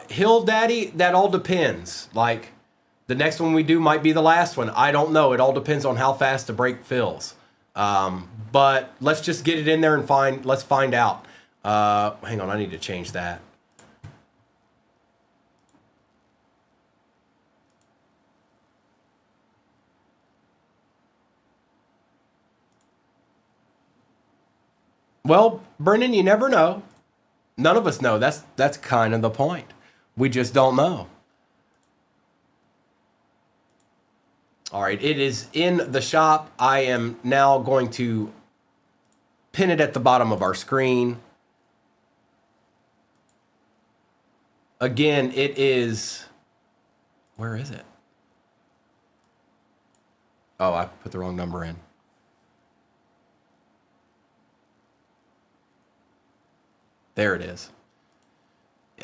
Hill Daddy, that all depends. Like, the next one we do might be the last one. I don't know. It all depends on how fast the break fills. But let's just get it in there and let's find out. Hang on, I need to change that. Well, Brendan, you never know. None of us know. That's kind of the point. We just don't know. All right, it is in the shop. I am now going to pin it at the bottom of our screen. Again, it is... Where is it? Oh, I put the wrong number in. There it is.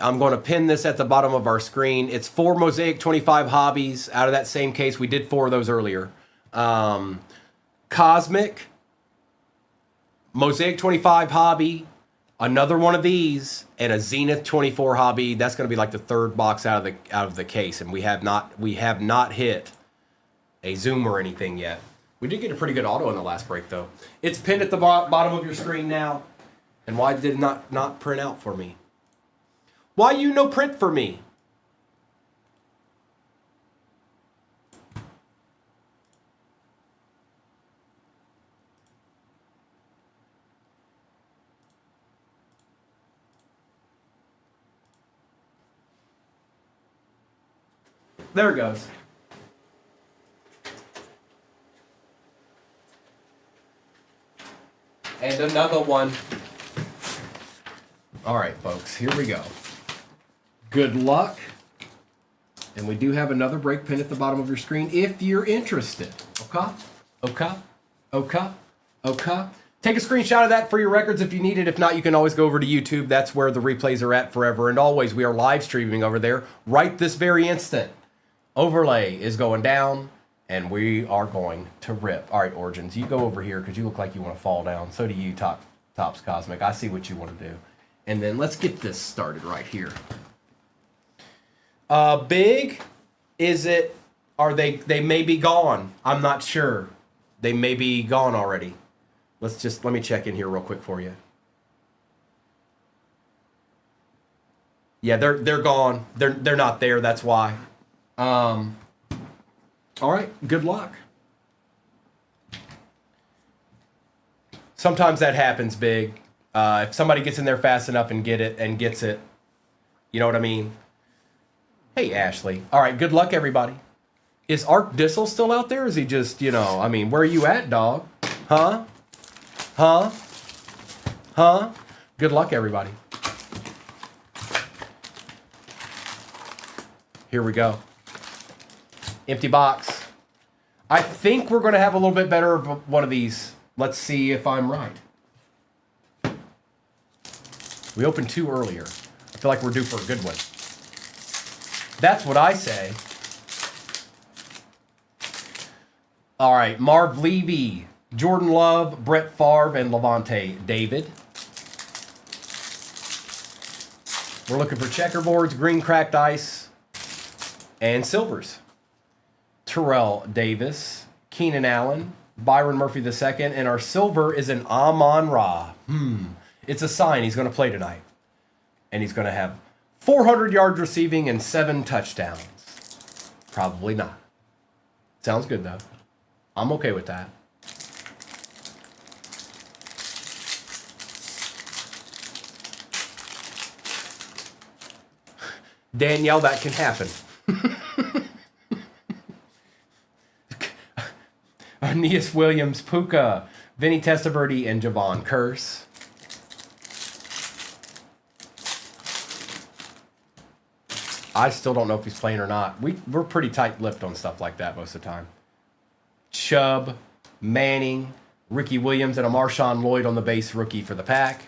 I'm going to pin this at the bottom of our screen. It's 4 Mosaic 25 hobbies out of that same case. We did 4 of those earlier. Cosmic, Mosaic 25 hobby, another one of these, and a Zenith 24 hobby. That's going to be like the third box out of the case, and we have not hit a zoom or anything yet. We did get a pretty good auto in the last break though. It's pinned at the bottom of your screen now. And why did it not print out for me? Why you no print for me? There it goes. And another one. All right, folks, here we go. Good luck. And we do have another break pin at the bottom of your screen if you're interested. Okay? Okay? Okay? Okay? Take a screenshot of that for your records if you need it. If not, you can always go over to YouTube. That's where the replays are at forever and always. We are live streaming over there right this very instant. Overlay is going down, and we are going to rip. All right, Origins, you go over here because you look like you want to fall down. So do you, Tops Cosmic. I see what you want to do. And then let's get this started right here. Big, is it, they may be gone. I'm not sure. They may be gone already. Let me check in here real quick for you. Yeah, they're gone. They're not there, that's why. All right, good luck. Sometimes that happens, Big. If somebody gets in there fast enough and gets it, you know what I mean? Hey, Ashley. All right, good luck, everybody. Is Ark Dissel still out there? Is he just, I mean, where are you at, dog? Huh? Huh? Huh? Good luck, everybody. Here we go. Empty box. I think we're going to have a little bit better of one of these. Let's see if I'm right. We opened 2 earlier. I feel like we're due for a good one. That's what I say. All right, Marv Levy, Jordan Love, Brett Favre, and Levante David. We're looking for checkerboards, green cracked ice, and silvers. Terrell Davis, Keenan Allen, Byron Murphy II, and our silver is an Amon-Ra. It's a sign he's going to play tonight. And he's going to have 400 yards receiving and 7 touchdowns. Probably not. Sounds good, though. I'm okay with that. Danielle, that can happen. Aeneas Williams, Puka, Vinny Testaverde, and Javon Curse. I still don't know if he's playing or not. We're pretty tight-lipped on stuff like that most of the time. Chubb, Manning, Ricky Williams, and a Marshawn Lloyd on the base rookie for the pack.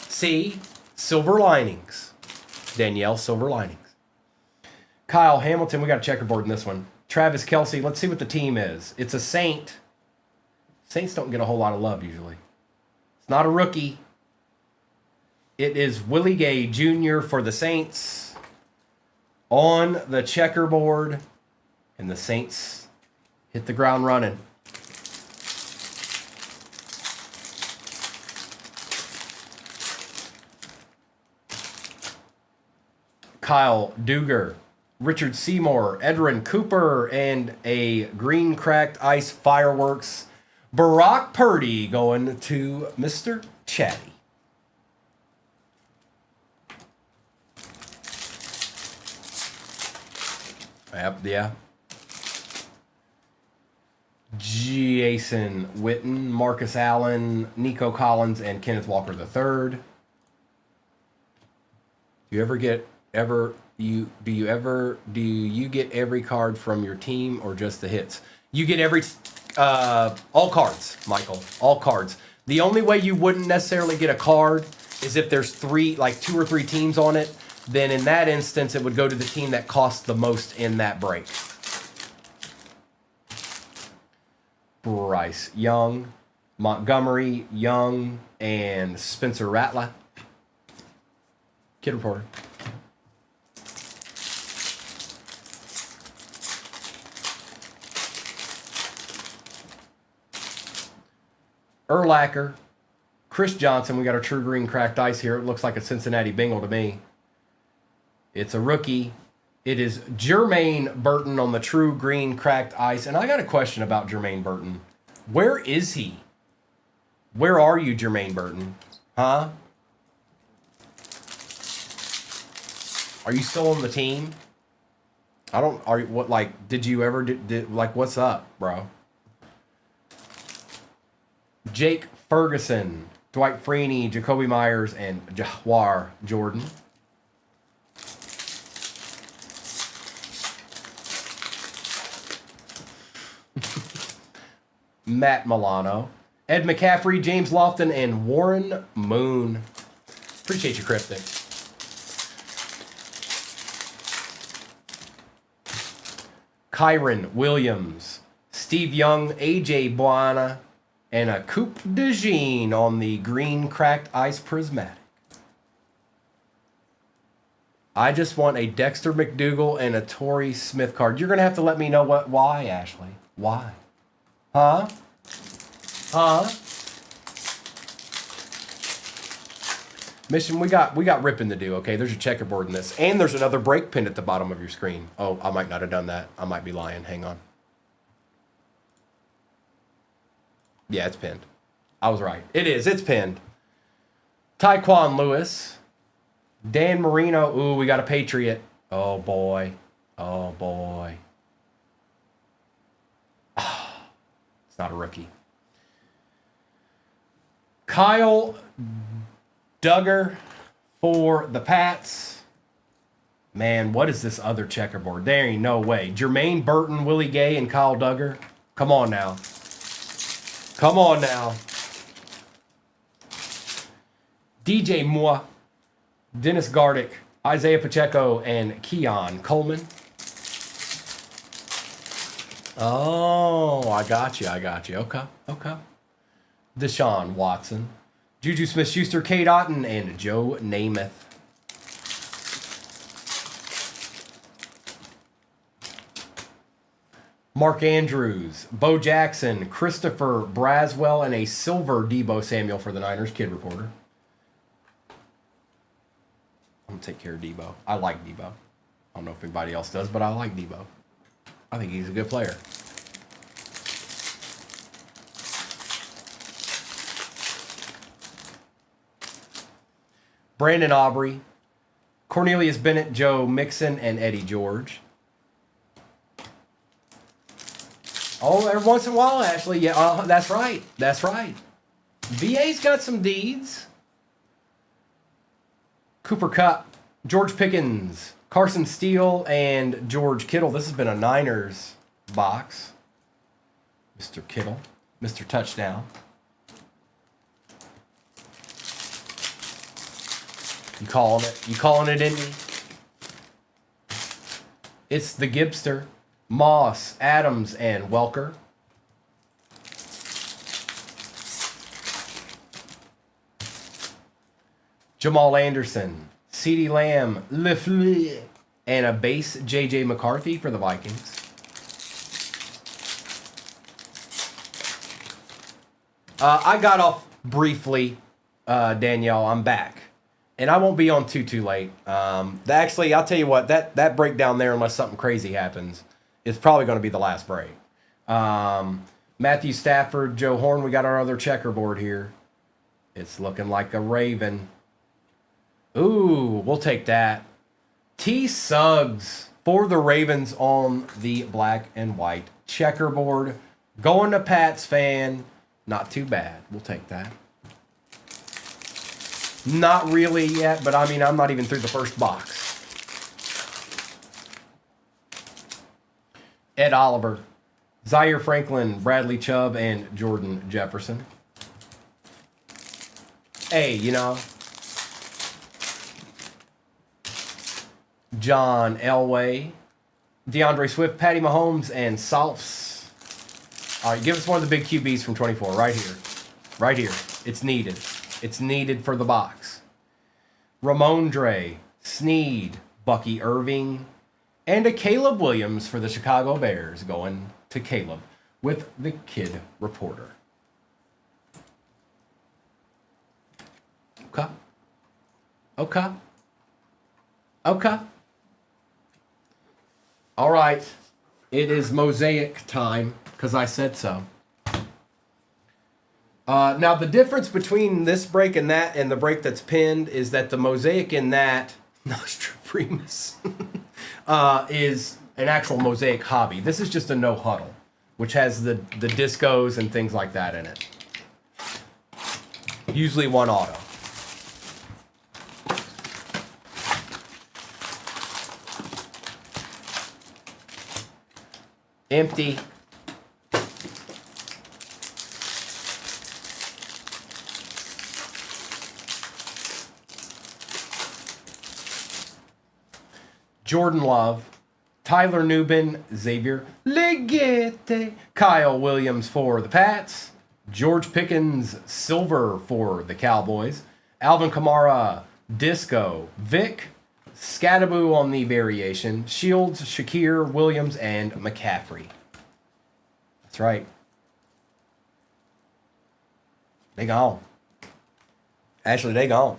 C, silver linings. Danielle, silver linings. Kyle Hamilton, we got a checkerboard in this one. Travis Kelce, let's see what the team is. It's a Saint. Saints don't get a whole lot of love usually. It's not a rookie. It is Willie Gay Jr. for the Saints on the checkerboard. And the Saints hit the ground running. Kyle Duger, Richard Seymour, Edrin Cooper, and a green cracked ice fireworks. Brock Purdy going to Mr. Chatty. Yep, yeah. Jason Witten, Marcus Allen, Nico Collins, and Kenneth Walker III. Do you get every card from your team or just the hits? You get every all cards, Michael. All cards. The only way you wouldn't necessarily get a card is if there's 2 or 3 teams on it. Then in that instance, it would go to the team that costs the most in that break. Bryce Young, Montgomery, Young, and Spencer Rattler. Kid Reporter. Urlacher, Chris Johnson. We got our true green cracked ice here. It looks like a Cincinnati Bengal to me. It's a rookie. It is Jermaine Burton on the true green cracked ice. And I got a question about Jermaine Burton. Where is he? Where are you, Jermaine Burton? Huh? Are you still on the team? Did you ever, what's up, bro? Jake Ferguson, Dwight Freeney, Jacoby Myers, and Jahwar Jordan. Matt Milano, Ed McCaffrey, James Lofton, and Warren Moon. Appreciate you, Cryptic. Kyron Williams, Steve Young, AJ Buana, and a Coupe de Jean on the green cracked ice prismatic. I just want a Dexter McDougal and a Torrey Smith card. You're going to have to let me know why, Ashley. Why? Huh? Mission, we got ripping to do, okay? There's a checkerboard in this. And there's another break pin at the bottom of your screen. Oh, I might not have done that. I might be lying. Hang on. Yeah, it's pinned. I was right. It is. It's pinned. Tyquan Lewis. Dan Marino. Ooh, we got a Patriot. Oh, boy. Oh, boy. It's not a rookie. Kyle Duggar for the Pats. Man, what is this other checkerboard? There ain't no way. Jermaine Burton, Willie Gay, and Kyle Duggar. Come on now. Come on now. DJ Moore, Dennis Gardick, Isaiah Pacheco, and Keon Coleman. Oh, I got you. Okay. Deshaun Watson, Juju Smith-Schuster, Kate Otten, and Joe Namath. Mark Andrews, Bo Jackson, Christopher Braswell, and a silver Debo Samuel for the Niners. Kid Reporter. I'm going to take care of Debo. I like Debo. I don't know if anybody else does, but I like Debo. I think he's a good player. Brandon Aubrey, Cornelius Bennett, Joe Mixon, and Eddie George. Oh, every once in a while, Ashley. Yeah, that's right. That's right. VA's got some deeds. Cooper Kupp, George Pickens, Carson Steele, and George Kittle. This has been a Niners box. Mr. Kittle, Mr. Touchdown. You calling it? You calling it, Indy? It's the Gibster, Moss, Adams, and Welker. Jamal Anderson, CeeDee Lamb, LeFleur, and a base J.J. McCarthy for the Vikings. I got off briefly, Danielle. I'm back. And I won't be on too late. Actually, I'll tell you what, that breakdown there, unless something crazy happens, is probably going to be the last break. Matthew Stafford, Joe Horn, we got our other checkerboard here. It's looking like a Raven. Ooh, we'll take that. T. Suggs for the Ravens on the black and white checkerboard. Going to Pats fan. Not too bad. We'll take that. Not really yet, but I mean, I'm not even through the first box. Ed Oliver, Zaire Franklin, Bradley Chubb, and Jordan Jefferson. Hey, you know, John Elway, DeAndre Swift, Patty Mahomes, and Sauce. All right, give us one of the big QBs from 24 right here. Right here. It's needed. It's needed for the box. Ramondre, Sneed, Bucky Irving, and a Caleb Williams for the Chicago Bears going to Caleb with the Kid Reporter. Okay. Okay. Okay. All right. It is mosaic time because I said so. Now, the difference between this break and that and the break that's pinned is that the mosaic in that, Nostradamus, is an actual mosaic hobby. This is just a no huddle, which has the discos and things like that in it. Usually one auto. Empty. Jordan Love, Tyler Nubin, Xavier Legette, Kyle Williams for the Pats, George Pickens, Silver for the Cowboys, Alvin Kamara, Disco, Vic, Scattaboo on the variation, Shields, Shakir, Williams, and McCaffrey. That's right. They gone. Actually, they gone.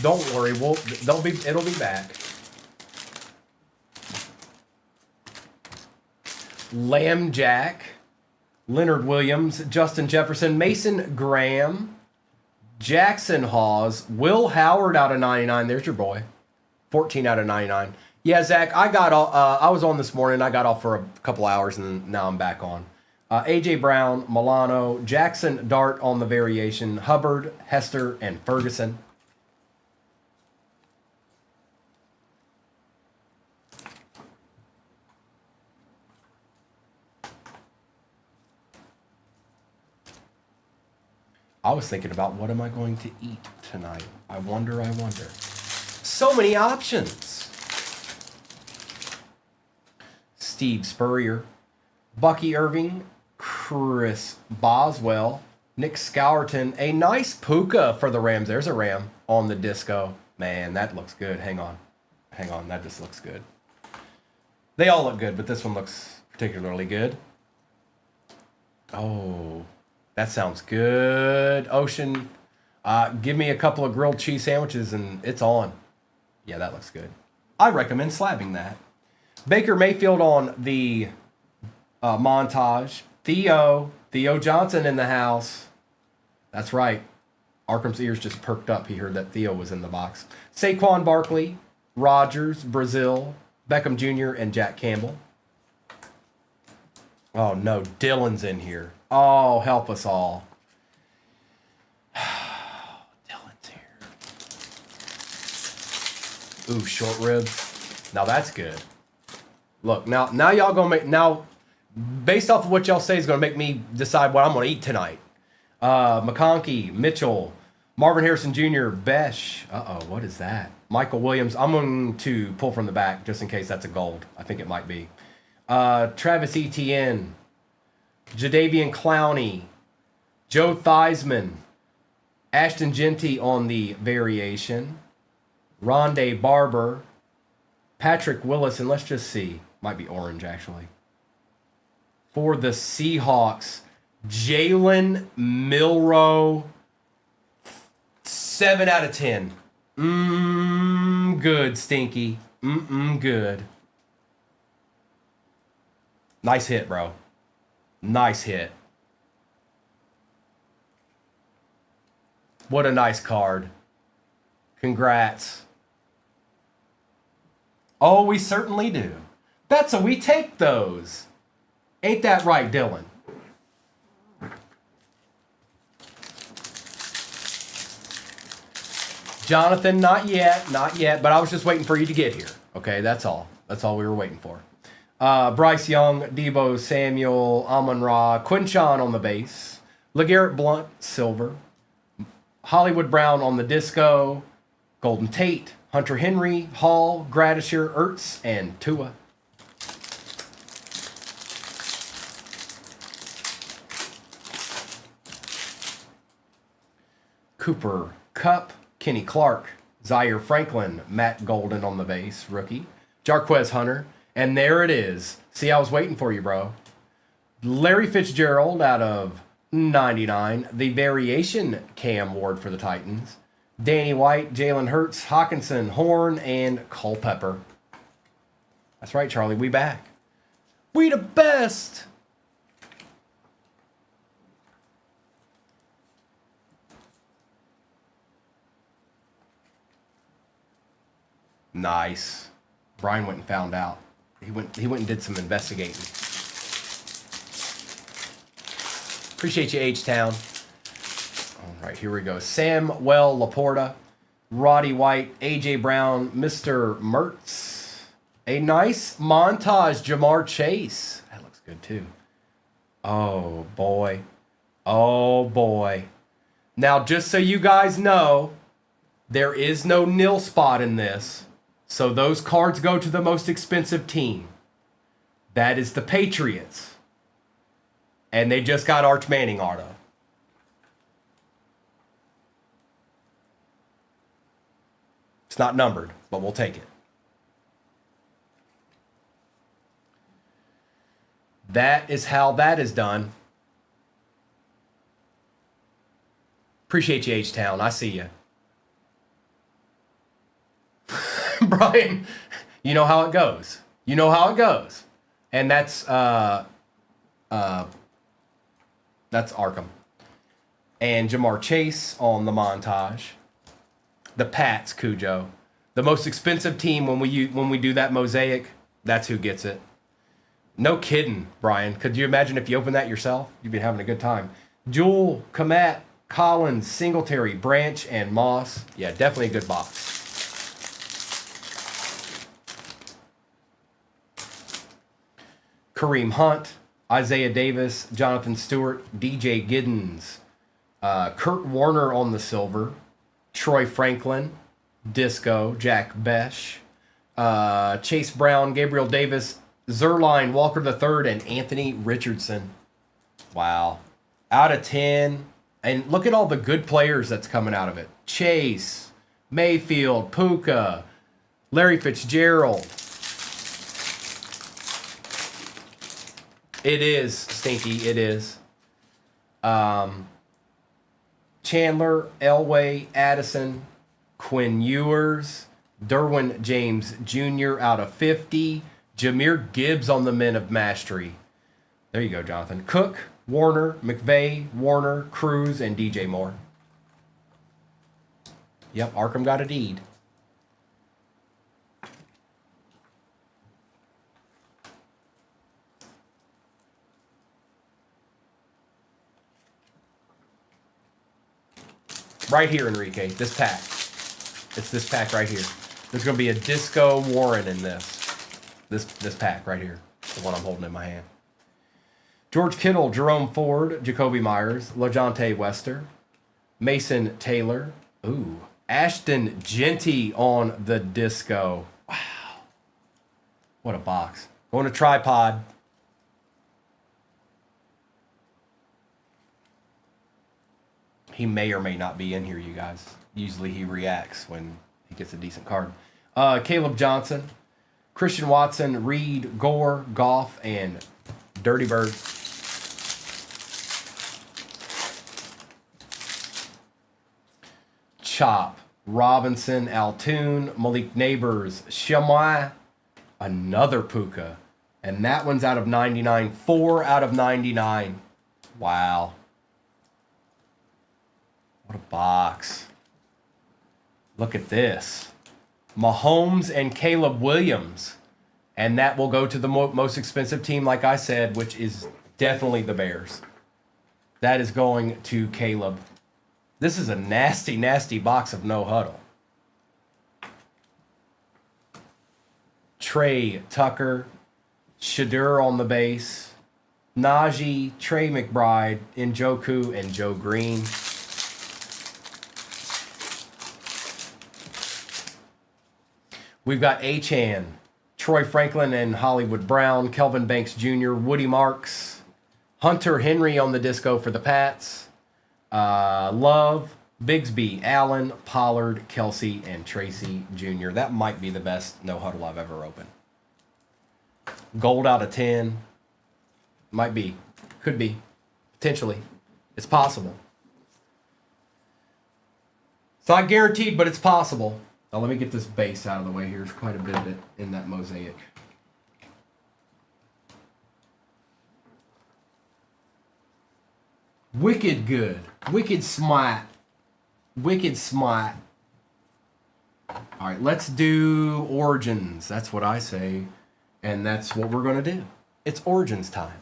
Don't worry, it'll be back. Lamb Jack, Leonard Williams, Justin Jefferson, Mason Graham, Jackson Hawes, Will Howard out of 99. There's your boy. 14 out of 99. Yeah, Zach, I was on this morning. I got off for a couple hours, and now I'm back on. A.J. Brown, Milano, Jackson Dart on the variation, Hubbard, Hester, and Ferguson. I was thinking about what am I going to eat tonight. I wonder. So many options. Steve Spurrier, Bucky Irving, Chris Boswell, Nick Scourton. A nice Puka for the Rams. There's a Ram on the disco. Man, that looks good. Hang on. That just looks good. They all look good, but this one looks particularly good. Oh, that sounds good. Ocean, give me a couple of grilled cheese sandwiches and it's on. Yeah, that looks good. I recommend slabbing that. Baker Mayfield on the montage. Theo Johnson in the house. That's right. Arkham's ears just perked up. He heard that Theo was in the box. Saquon Barkley, Rodgers, Brazil, Beckham Jr., and Jack Campbell. Oh, no. Dylan's in here. Oh, help us all. Dylan's here. Ooh, short ribs. Now that's good. Look, now y'all gonna make, now based off of what y'all say is gonna make me decide what I'm gonna eat tonight. McConkey, Mitchell, Marvin Harrison Jr., Besh. What is that? Michael Williams. I'm going to pull from the back just in case that's a gold. I think it might be. Travis Etienne, Jadavian Clowney, Joe Theismann, Ashton Genty on the variation, Rondé Barber, Patrick Willis, and let's just see. Might be orange, actually. For the Seahawks, Jalen Milroe, 7 out of 10. Good, Stinky. Good. Nice hit, bro. Nice hit. What a nice card. Congrats. Oh, we certainly do. That's how we take those. Ain't that right, Dylan? Jonathan, not yet, but I was just waiting for you to get here. Okay, that's all. That's all we were waiting for. Bryce Young, Debo Samuel, Amon-Ra, Quinshawn on the base, LeGarrette Blount, silver, Hollywood Brown on the disco, Golden Tate, Hunter Henry, Hall, Gradisher, Ertz, and Tua. Cooper Kupp, Kenny Clark, Zaire Franklin, Matt Golden on the base, rookie, Jarquez Hunter, and there it is. See, I was waiting for you, bro. Larry Fitzgerald out of 99, the variation Cam Ward for the Titans, Danny White, Jalen Hurts, Hawkinson, Horn, and Culpepper. That's right, Charlie, we back. We the best. Nice. Brian went and found out. He went and did some investigating. Appreciate you, H-Town. All right, here we go. Samuel Laporta, Roddy White, A.J. Brown, Mr. Mertz. A nice montage, Jamar Chase. That looks good, too. Oh, boy. Oh, boy. Now, just so you guys know, there is no nil spot in this. So those cards go to the most expensive team. That is the Patriots. And they just got Arch Manning auto. It's not numbered, but we'll take it. That is how that is done. Appreciate you, H-Town. I see you. Brian, you know how it goes. You know how it goes. And that's Arkham. And Jamar Chase on the montage. The Pats, Cujo. The most expensive team when we do that mosaic, that's who gets it. No kidding, Brian. Could you imagine if you opened that yourself? You'd be having a good time. Jewel, Komet, Collins, Singletary, Branch, and Moss. Yeah, definitely a good box. Kareem Hunt, Isaiah Davis, Jonathan Stewart, DJ Giddens, Kurt Warner on the silver, Troy Franklin, Disco, Jack Besh, Chase Brown, Gabriel Davis, Zerline, Walker III, and Anthony Richardson. Wow. Out of 10. And look at all the good players that's coming out of it. Chase, Mayfield, Puka, Larry Fitzgerald. It is, Stinky, it is. Chandler, Elway, Addison, Quinn Ewers, Derwin James Jr. out of 50, Jahmyr Gibbs on the men of mastery. There you go, Jonathan. Cook, Warner, McVay, Warner, Cruz, and DJ Moore. Yep, Arkham got a deed. Right here, Enrique, this pack. It's this pack right here. There's going to be a Disco Warren in this pack right here. The one I'm holding in my hand. George Kittle, Jerome Ford, Jacoby Myers, LaJohntay Wester, Mason Taylor. Ooh, Ashton Genty on the Disco. Wow. What a box. Going to tripod. He may or may not be in here, you guys. Usually he reacts when he gets a decent card. Caleb Johnson, Christian Watson, Reed, Gore, Goff, and Dirty Bird. Chop, Robinson, Altoon, Malik Neighbors, Shamoy, another Puka. And that one's out of 99. 4 out of 99. Wow. What a box. Look at this. Mahomes and Caleb Williams. And that will go to the most expensive team, like I said, which is definitely the Bears. That is going to Caleb. This is a nasty, nasty box of no huddle. Trey Tucker, Shadur on the base, Najee, Trey McBride, Njoku, and Joe Green. We've got Achan, Troy Franklin and Hollywood Brown, Kelvin Banks Jr., Woody Marks, Hunter Henry on the disco for the Pats, Love, Bigsby, Allen, Pollard, Kelsey, and Tracy Jr. That might be the best no huddle I've ever opened. Gold out of 10. Might be. Could be. Potentially. It's possible. It's not guaranteed, but it's possible. Now let me get this base out of the way here. There's quite a bit of it in that mosaic. Wicked good. Wicked smart. Wicked smart. All right, let's do Origins. That's what I say. And that's what we're going to do. It's Origins time.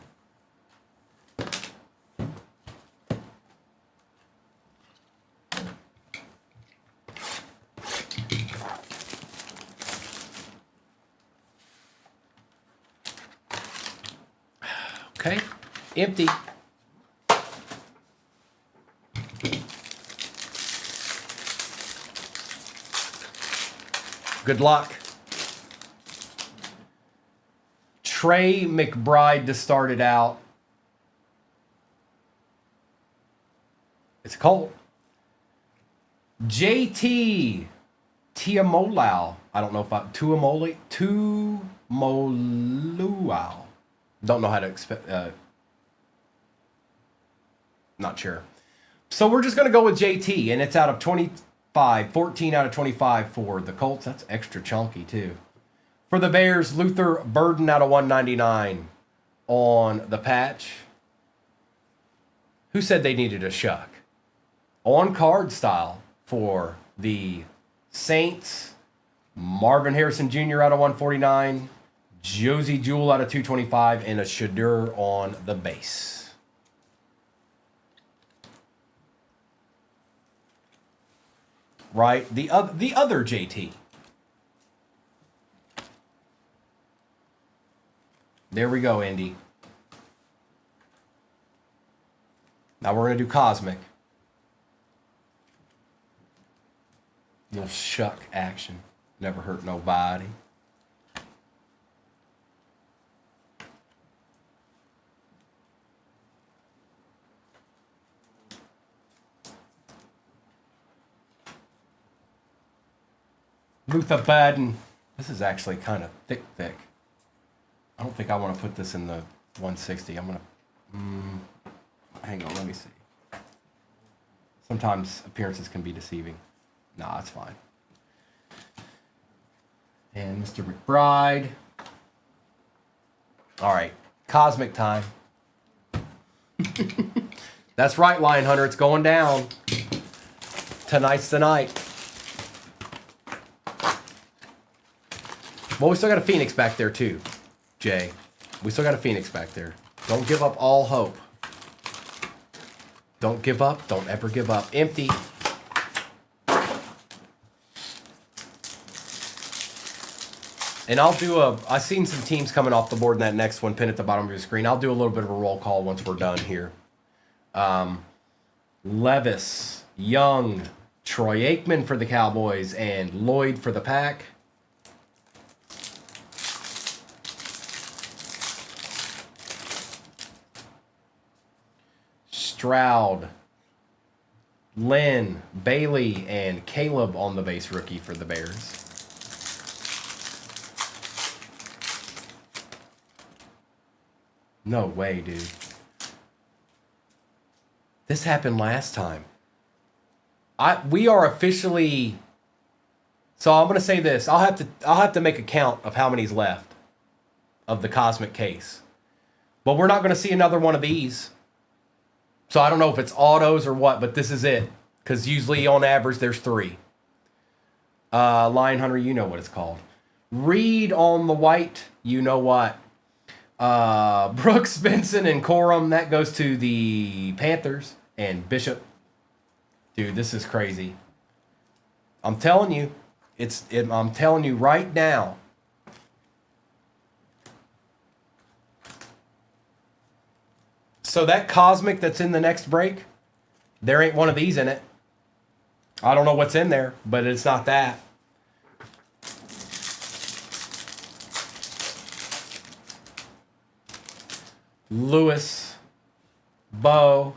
Okay, empty. Good luck. Trey McBride to start it out. It's Colt. JT Tiamolau. I don't know if Tuamoluau. Don't know how to expect. Not sure. So we're just going to go with JT, and it's out of 25. 14 out of 25 for the Colts. That's extra chunky, too. For the Bears, Luther Burden out of 199 on the patch. Who said they needed a shuck? On card style for the Saints, Marvin Harrison Jr. out of 149. Josie Jewell out of 225, and a Shadur on the base. Right, the other JT. There we go, Andy. Now we're going to do Cosmic. Little shuck action. Never hurt nobody. Luther Burden. This is actually kind of thick. I don't think I want to put this in the 160. I'm going to... hang on, let me see. Sometimes appearances can be deceiving. Nah, it's fine. And Mr. McBride. All right, Cosmic time. That's right, Lion Hunter. It's going down. Tonight's the night. Well, we still got a Phoenix back there, too, Jay. We still got a Phoenix back there. Don't give up all hope. Don't give up. Don't ever give up. Empty. And I'll do I've seen some teams coming off the board in that next one, pinned at the bottom of your screen. I'll do a little bit of a roll call once we're done here. Levis, Young, Troy Aikman for the Cowboys, and Lloyd for the Pack. Stroud, Lynn, Bailey, and Caleb on the base rookie for the Bears. No way, dude. This happened last time. We are officially. So I'm gonna say this. I'll have to make a count of how many's left of the Cosmic case. But we're not gonna see another one of these. So I don't know if it's autos or what, but this is it. Because usually on average there's 3. Lion Hunter, you know what it's called. Reed on the white, you know what. Brooks, Benson, and Corum, that goes to the Panthers. And Bishop. Dude, this is crazy. I'm telling you. I'm telling you right now. So that Cosmic that's in the next break, there ain't one of these in it. I don't know what's in there, but it's not that. Lewis, Bo,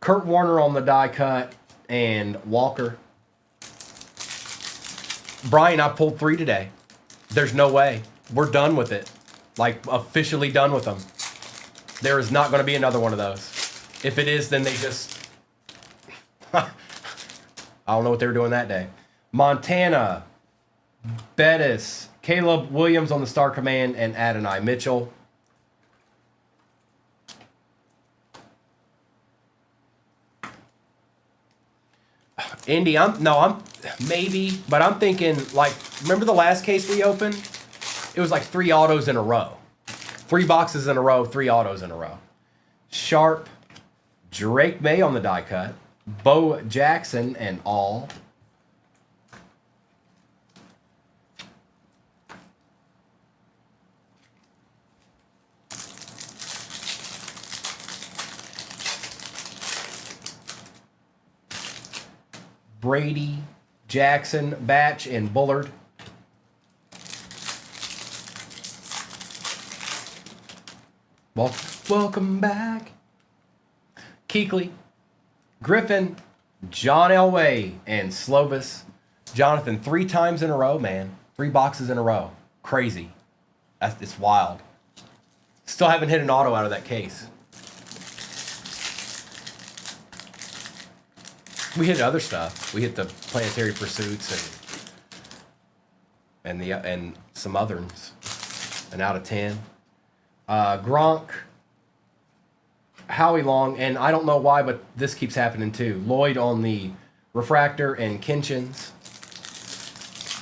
Kurt Warner on the die cut, and Walker. Brian, I pulled 3 today. There's no way. We're done with it. Like, officially done with them. There is not going to be another one of those. If it is, then they just... I don't know what they were doing that day. Montana, Bettis, Caleb Williams on the Star Command, and Adonai Mitchell. Indy, I'm maybe, but I'm thinking, like, remember the last case we opened? It was like 3 autos in a row. 3 boxes in a row, 3 autos in a row. Sharp, Drake May on the die cut, Bo Jackson, and all. Brady, Jackson, Batch, and Bullard. Welcome back. Keekly, Griffin, John Elway, and Slovis. Jonathan, 3 times in a row, man. 3 boxes in a row. Crazy. It's wild. Still haven't hit an auto out of that case. We hit other stuff. We hit the Planetary Pursuits and some others. An out of 10. Gronk, Howie Long, and I don't know why, but this keeps happening too. Lloyd on the refractor and Kinchins.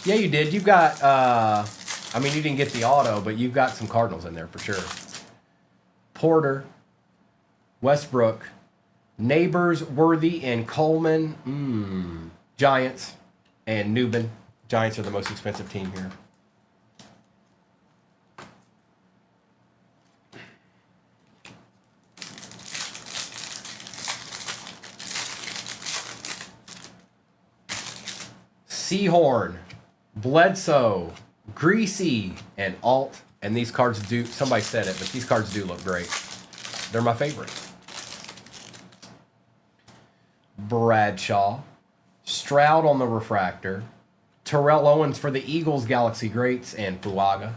Yeah, you did. You've got, I mean, you didn't get the auto, but you've got some Cardinals in there for sure. Porter, Westbrook, Neighbors, Worthy, and Coleman. Giants, and Newbin. Giants are the most expensive team here. Seahorn, Bledsoe, Greasy, and Alt. And these cards do, somebody said it, but these cards do look great. They're my favorite. Bradshaw, Stroud on the refractor, Terrell Owens for the Eagles, Galaxy Greats, and Fuaga.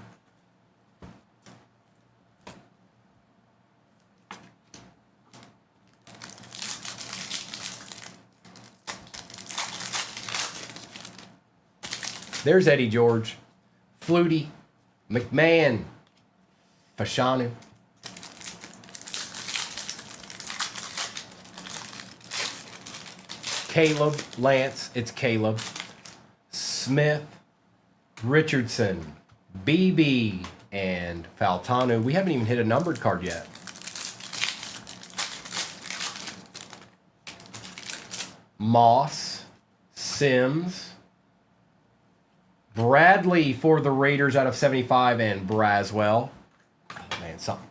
There's Eddie George, Flutie, McMahon, Fashanu. Caleb, Lance, it's Caleb. Smith, Richardson, BB, and Faltanu. We haven't even hit a numbered card yet. Moss, Sims, Bradley for the Raiders out of 75, and Braswell. Oh, man, something.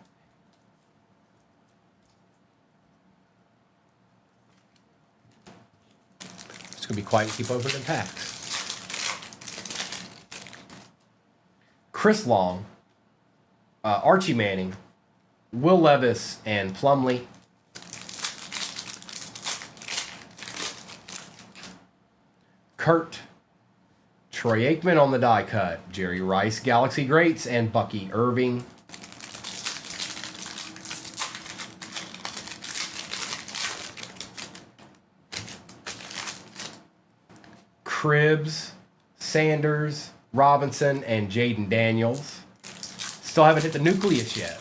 It's going to be quiet and keep opening packs. Chris Long, Archie Manning, Will Levis, and Plumlee. Kurt. Troy Aikman on the die cut. Jerry Rice, Galaxy Greats, and Bucky Irving. Cribbs, Sanders, Robinson, and Jaden Daniels. Still haven't hit the nucleus yet.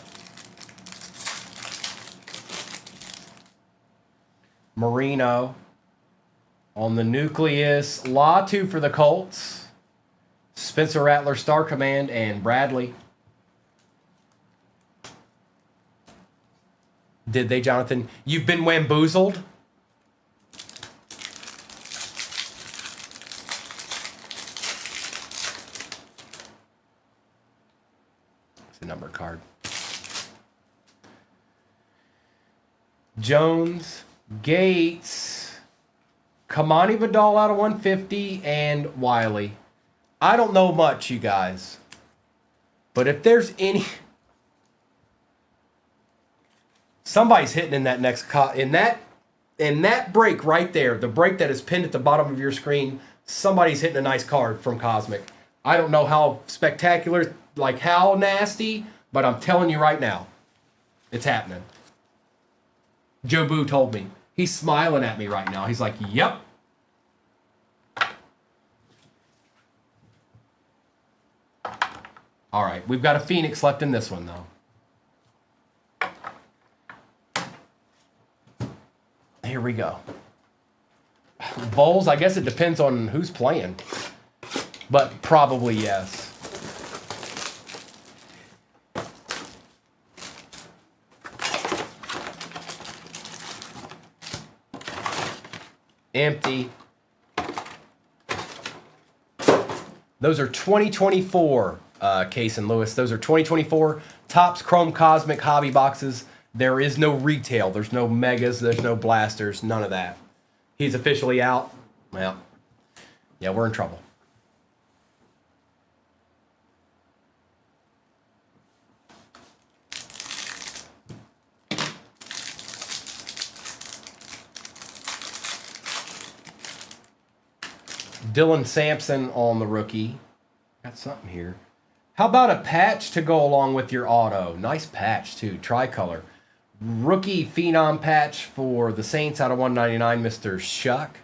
Marino on the nucleus. Latu for the Colts. Spencer Rattler, Star Command, and Bradley. Did they, Jonathan? You've been wamboozled? It's a number card. Jones, Gates, Kamani Vidal out of 150, and Wiley. I don't know much, you guys. But if there's any... Somebody's hitting in that next... In that break right there, the break that is pinned at the bottom of your screen, somebody's hitting a nice card from Cosmic. I don't know how spectacular, like how nasty, but I'm telling you right now, it's happening. Joe Boo told me. He's smiling at me right now. He's like, yep. All right, we've got a Phoenix left in this one, though. Here we go. Bowls, I guess it depends on who's playing. But probably yes. Empty. Those are 2024, Case and Lewis. Those are 2024 Topps Chrome Cosmic Hobby boxes. There is no retail. There's no megas. There's no blasters. None of that. He's officially out. Well, yeah, we're in trouble. Dylan Sampson on the rookie. Got something here. How about a patch to go along with your auto? Nice patch, too. Tricolor. Rookie Phenom patch for the Saints out of 199, Mr. Shuck.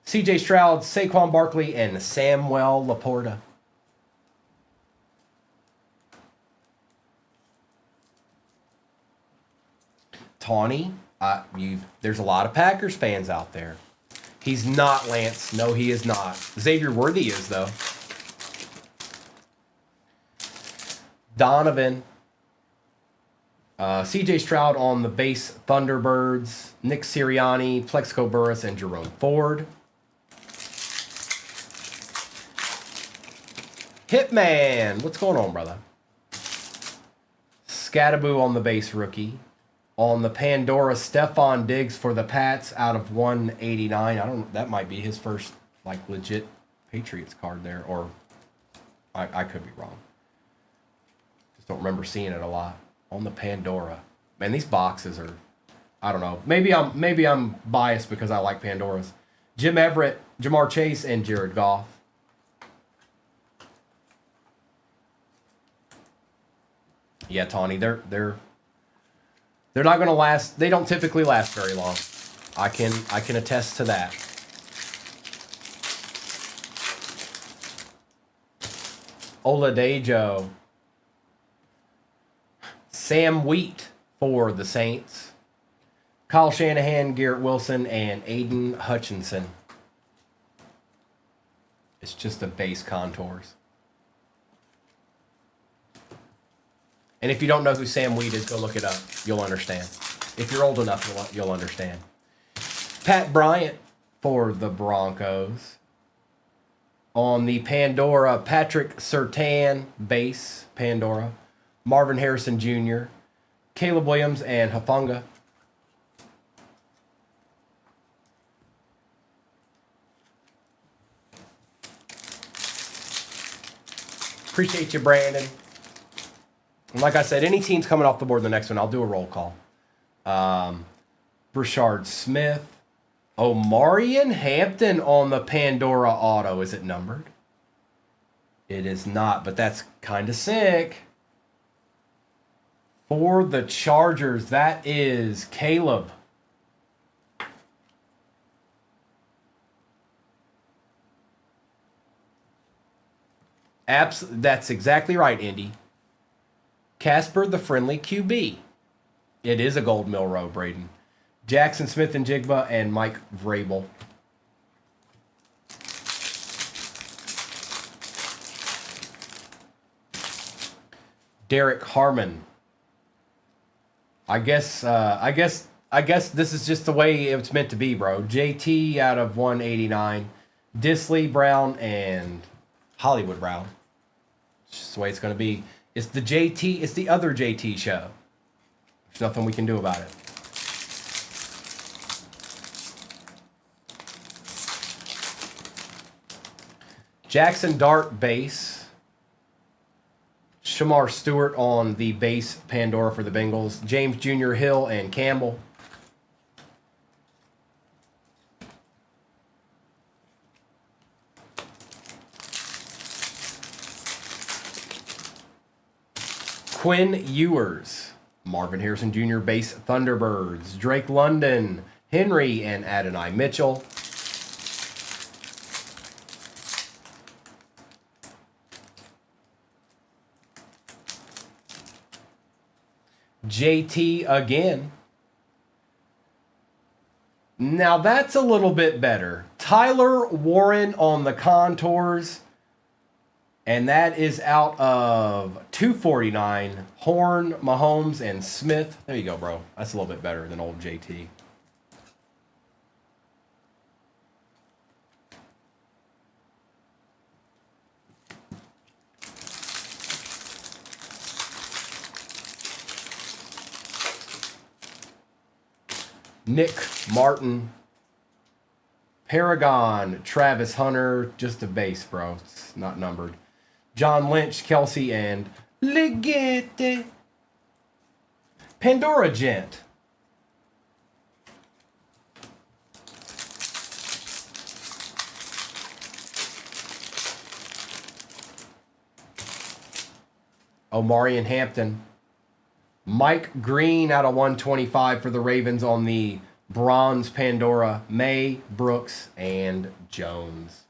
CJ Stroud, Saquon Barkley, and Samuel Laporta. Tawny, there's a lot of Packers fans out there. He's not Lance. No, he is not. Xavier Worthy is, though. Donovan. CJ Stroud on the base Thunderbirds. Nick Sirianni, Plexico Burress, and Jerome Ford. Hitman. What's going on, brother? Scattaboo on the base rookie. On the Pandora, Stephon Diggs for the Pats out of 189. That might be his first, like, legit Patriots card there. Or, I could be wrong. Just don't remember seeing it a lot. On the Pandora. Man, these boxes are, I don't know. Maybe I'm biased because I like Pandoras. Jim Everett, Jamar Chase, and Jared Goff. Yeah, Tawny, they're not going to last. They don't typically last very long. I can attest to that. Oladejo. Sam Wheat for the Saints. Kyle Shanahan, Garrett Wilson, and Aiden Hutchinson. It's just the base contours. And if you don't know who Sam Wheat is, go look it up. You'll understand. If you're old enough, you'll understand. Pat Bryant for the Broncos. On the Pandora, Patrick Surtain, base, Pandora. Marvin Harrison Jr., Caleb Williams, and Hufanga. Appreciate you, Brandon. And like I said, any team's coming off the board in the next one, I'll do a roll call. Brashard Smith Omarion Hampton on the Pandora auto. Is it numbered? It is not, but that's kind of sick. For the Chargers, that is Caleb. That's exactly right, Indy. Casper the Friendly QB. It is a gold Milrow, Braden. Jackson Smith and Jigba and Mike Vrabel. Derek Harmon. I guess this is just the way it's meant to be, bro. JT out of 189. Disley, Brown, and Hollywood Brown. It's just the way it's going to be. It's the JT. It's the other JT show. There's nothing we can do about it. Jackson Dart base. Shamar Stewart on the base Pandora for the Bengals. James Jr. Hill and Campbell. Quinn Ewers. Marvin Harrison Jr. base Thunderbirds. Drake London, Henry, and Adonai Mitchell. JT again. Now that's a little bit better. Tyler Warren on the contours. And that is out of 249. Horn, Mahomes, and Smith. There you go, bro. That's a little bit better than old JT. Nick Martin. Paragon, Travis Hunter. Just a base, bro. It's not numbered. John Lynch, Kelsey, and Ligette. Pandora Gent. Omarion Hampton. Mike Green out of 125 for the Ravens on the bronze Pandora. May, Brooks, and Jones.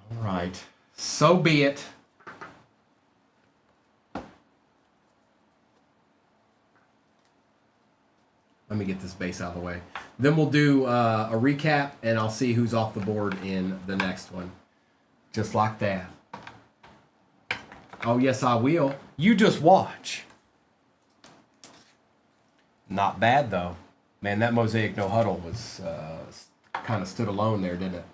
All right. So be it. Let me get this base out of the way. Then we'll do a recap, and I'll see who's off the board in the next one. Just like that. Oh, yes, I will. You just watch. Not bad, though. Man, that Mosaic No Huddle was kind of stood alone there, didn't it?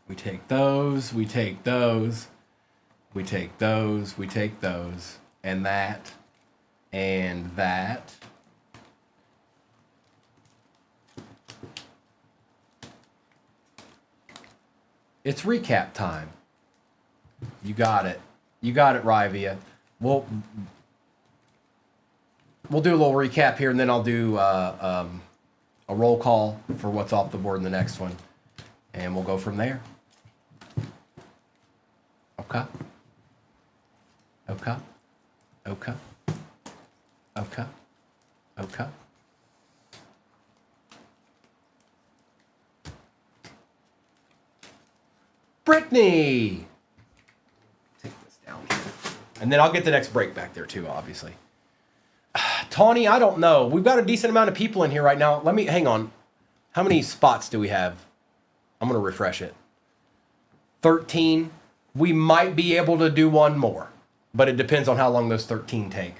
We take those, we take those, we take those, we take those, and that, and that. It's recap time. You got it. You got it, Rivia. We'll do a little recap here, and then I'll do a roll call for what's off the board in the next one, and we'll go from there. Okay. Okay. Okay. Okay. Okay. Brittany! Take this down here. And then I'll get the next break back there too, obviously. Tawny, I don't know. We've got a decent amount of people in here right now. Let me, hang on. How many spots do we have? I'm going to refresh it. 13. We might be able to do one more, but it depends on how long those 13 take.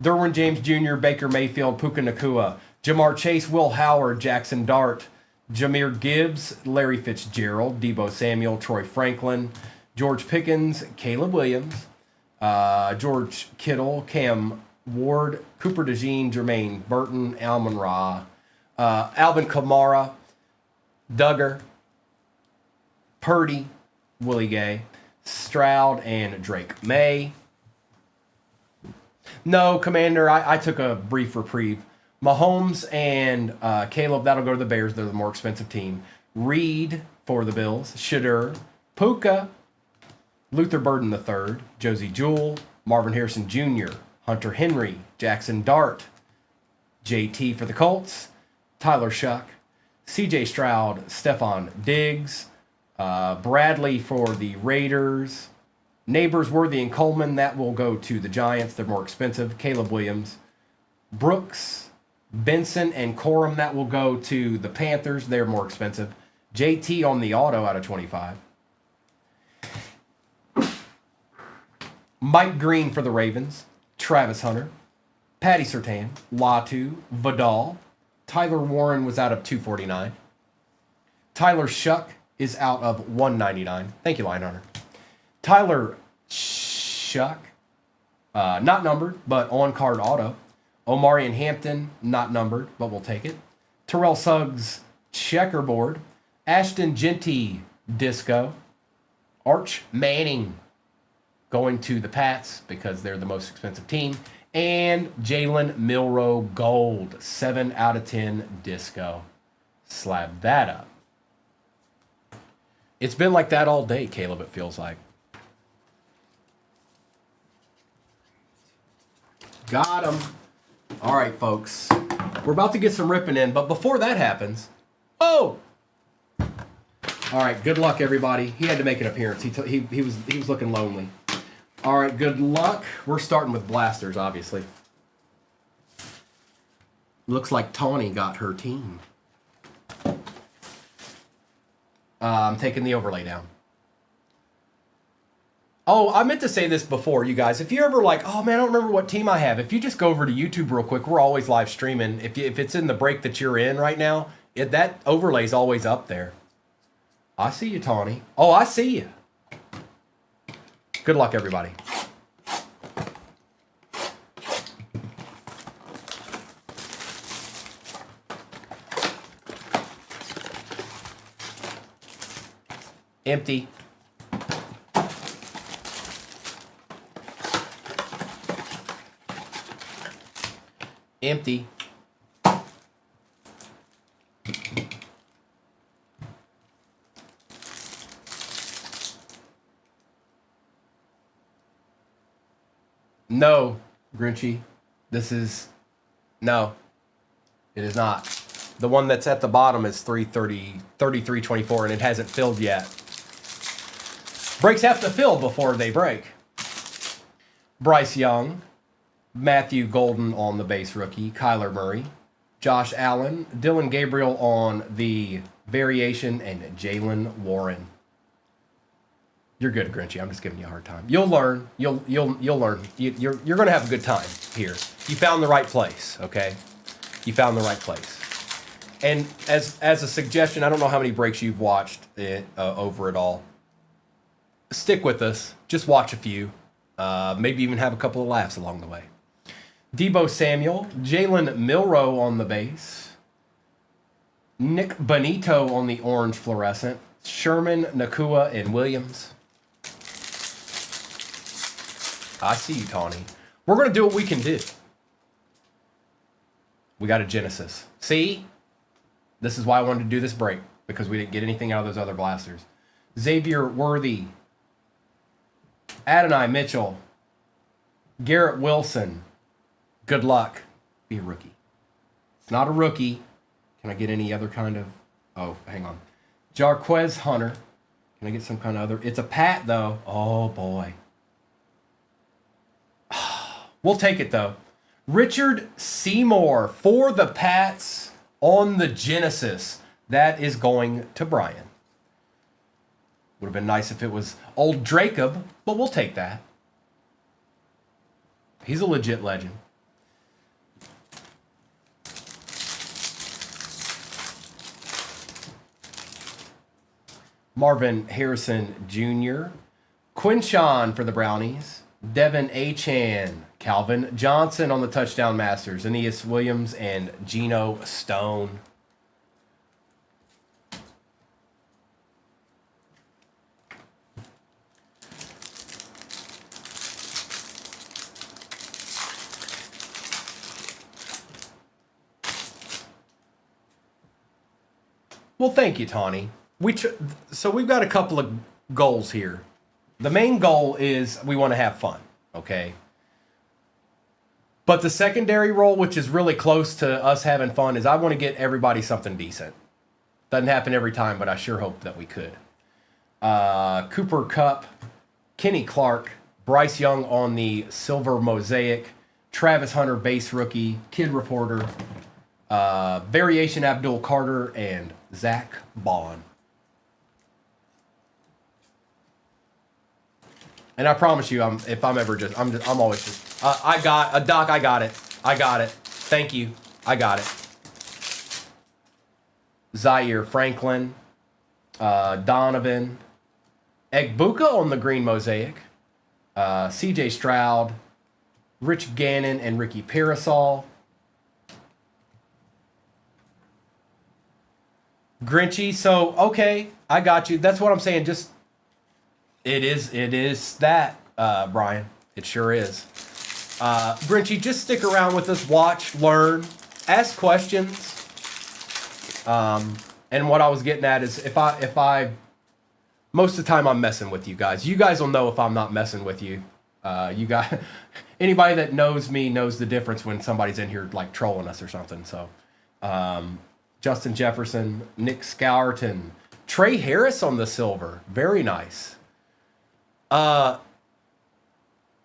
Derwin James Jr., Baker Mayfield, Puka Nacua, Jamar Chase, Will Howard, Jackson Dart, Jahmyr Gibbs, Larry Fitzgerald, Deebo Samuel, Troy Franklin, George Pickens, Caleb Williams, George Kittle, Cam Ward, Cooper DeJean, Jermaine Burton, Almon Ra, Alvin Kamara, Duggar, Purdy, Willie Gay, Stroud, and Drake May. No, Commander, I took a brief reprieve. Mahomes and Caleb, that'll go to the Bears. They're the more expensive team. Reed for the Bills. Shadur. Puka. Luther Burden III. Josie Jewell. Marvin Harrison Jr. Hunter Henry. Jackson Dart. JT for the Colts. Tyler Shuck. CJ Stroud. Stephon Diggs. Bradley for the Raiders. Neighbors, Worthy, and Coleman, that will go to the Giants. They're more expensive. Caleb Williams. Brooks, Benson, and Corum, that will go to the Panthers. They're more expensive. JT on the auto out of 25. Mike Green for the Ravens. Travis Hunter. Patty Surtain. Latu. Vidal. Tyler Warren was out of 249. Tyler Shuck is out of 199. Thank you, Lionhunter. Tyler Shuck, not numbered, but on-card auto. Omarion Hampton, not numbered, but we'll take it. Terrell Suggs, checkerboard. Ashton Genty, disco. Arch Manning, going to the Pats because they're the most expensive team. And Jalen Milroe, gold, 7 out of 10, disco. Slab that up. It's been like that all day, Caleb, it feels like. Got him. All right, folks. We're about to get some ripping in, but before that happens... Oh! All right, good luck, everybody. He had to make an appearance. He was looking lonely. All right, good luck. We're starting with blasters, obviously. Looks like Tawny got her team. I'm taking the overlay down. Oh, I meant to say this before, you guys. If you're ever like, oh man, I don't remember what team I have. If you just go over to YouTube real quick, we're always live streaming. If it's in the break that you're in right now, that overlay's always up there. I see you, Tawny. Oh, I see you. Good luck, everybody. Empty. Empty. No, Grinchy. This is... No. It is not. The one that's at the bottom is 3324, and it hasn't filled yet. Breaks have to fill before they break. Bryce Young. Matthew Golden on the base rookie. Kyler Murray. Josh Allen. Dylan Gabriel on the variation. And Jalen Warren. You're good, Grinchy. I'm just giving you a hard time. You'll learn. You'll learn. You're going to have a good time here. You found the right place, okay? You found the right place. And as a suggestion, I don't know how many breaks you've watched over it all. Stick with us. Just watch a few. Maybe even have a couple of laughs along the way. Debo Samuel. Jalen Milroe on the base. Nick Bonito on the orange fluorescent. Sherman, Nakua, and Williams. I see you, Tawny. We're going to do what we can do. We got a Genesis. See? This is why I wanted to do this break, because we didn't get anything out of those other blasters. Xavier Worthy. Adonai Mitchell. Garrett Wilson. Good luck. Be a rookie. It's not a rookie. Can I get any other kind of... Oh, hang on. Jarquez Hunter. Can I get some kind of other... It's a Pat, though. Oh, boy. We'll take it, though. Richard Seymour for the Pats on the Genesis. That is going to Brian. Would have been nice if it was old Jacob, but we'll take that. He's a legit legend. Marvin Harrison Jr. Quinshawn for the Brownies. Devin Achan. Calvin Johnson on the Touchdown Masters. Aeneas Williams and Geno Stone. Well, thank you, Tawny. So we've got a couple of goals here. The main goal is we want to have fun, okay? But the secondary role, which is really close to us having fun, is I want to get everybody something decent. Doesn't happen every time, but I sure hope that we could. Cooper Kupp, Kenny Clark, Bryce Young on the silver mosaic, Travis Hunter base rookie, kid reporter, variation Abdul Carter, and Zach Bond. And I promise you, I'm always just, I got a Doc. I got it. Thank you. I got it. Zaire Franklin, Donovan, Egbuka on the green mosaic, C.J. Stroud, Rich Gannon, and Ricky Parasol. Grinchy. So okay, I got you. That's what I'm saying. Just it is that, Brian. It sure is. Grinchy, just stick around with us. Watch, learn, ask questions. And what I was getting at is if I most of the time I'm messing with you guys. You guys will know if I'm not messing with you. You guys, anybody that knows me knows the difference when somebody's in here like trolling us or something. So, Justin Jefferson, Nick Scourton, Trey Harris on the silver, very nice. I'm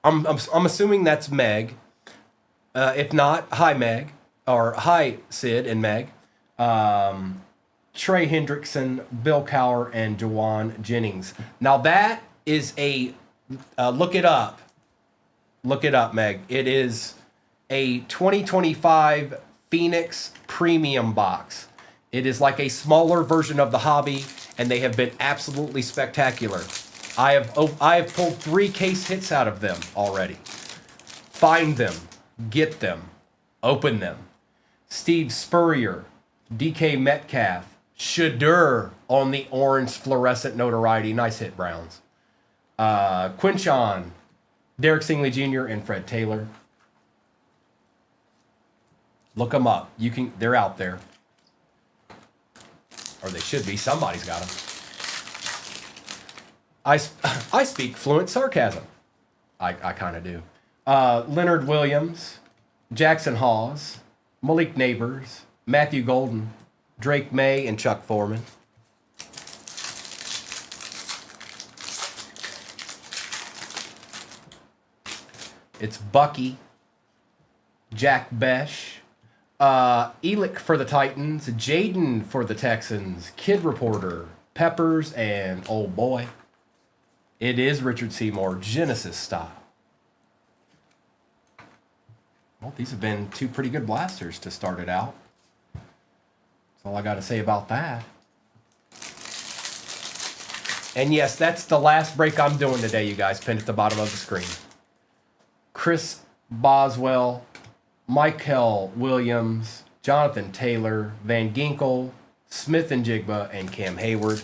assuming that's Meg. If not, hi Meg, or hi Sid and Meg. Trey Hendrickson, Bill Cowher, and Jawan Jennings. Now that is a look it up. Look it up, Meg. It is a 2025 Phoenix Premium box. It is like a smaller version of the hobby, and they have been absolutely spectacular. I have pulled 3 case hits out of them already. Find them, get them, open them. Steve Spurrier, DK Metcalf, Shadur on the orange fluorescent notoriety. Nice hit, Browns. Quinchon, Derek Stingley Jr., and Fred Taylor. Look them up. They're out there. Or they should be. Somebody's got them. I speak fluent sarcasm. I kind of do. Leonard Williams, Jackson Hawes, Malik Neighbors, Matthew Golden, Drake May, and Chuck Foreman. It's Bucky, Jack Besh, Elick for the Titans, Jaden for the Texans, Kid Reporter, Peppers, and old boy. It is Richard Seymour, Genesis style. Well, these have been 2 pretty good blasters to start it out. That's all I got to say about that. And yes, that's the last break I'm doing today, you guys, pinned at the bottom of the screen. Chris Boswell, Michael Williams, Jonathan Taylor, Van Ginkel, Smith and Jigba, and Cam Hayward.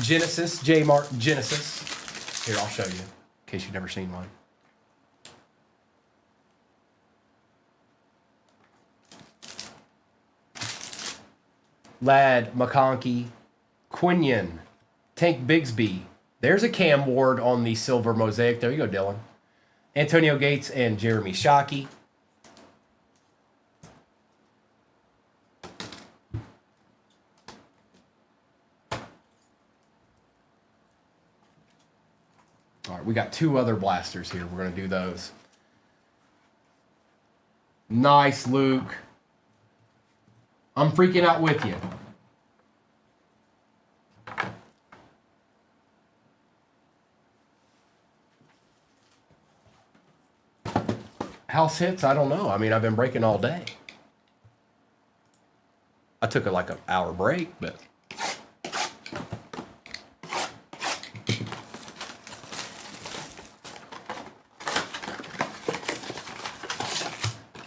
Genesis, Genesis. Here, I'll show you, in case you've never seen one. Ladd McConkey, Quinion, Tank Bigsby. There's a Cam Ward on the silver mosaic. There you go, Dylan. Antonio Gates and Jeremy Shockey. All right, we got 2 other blasters here. We're going to do those. Nice, Luke. I'm freaking out with you. House hits? I don't know. I mean, I've been breaking all day. I took like an hour break, but...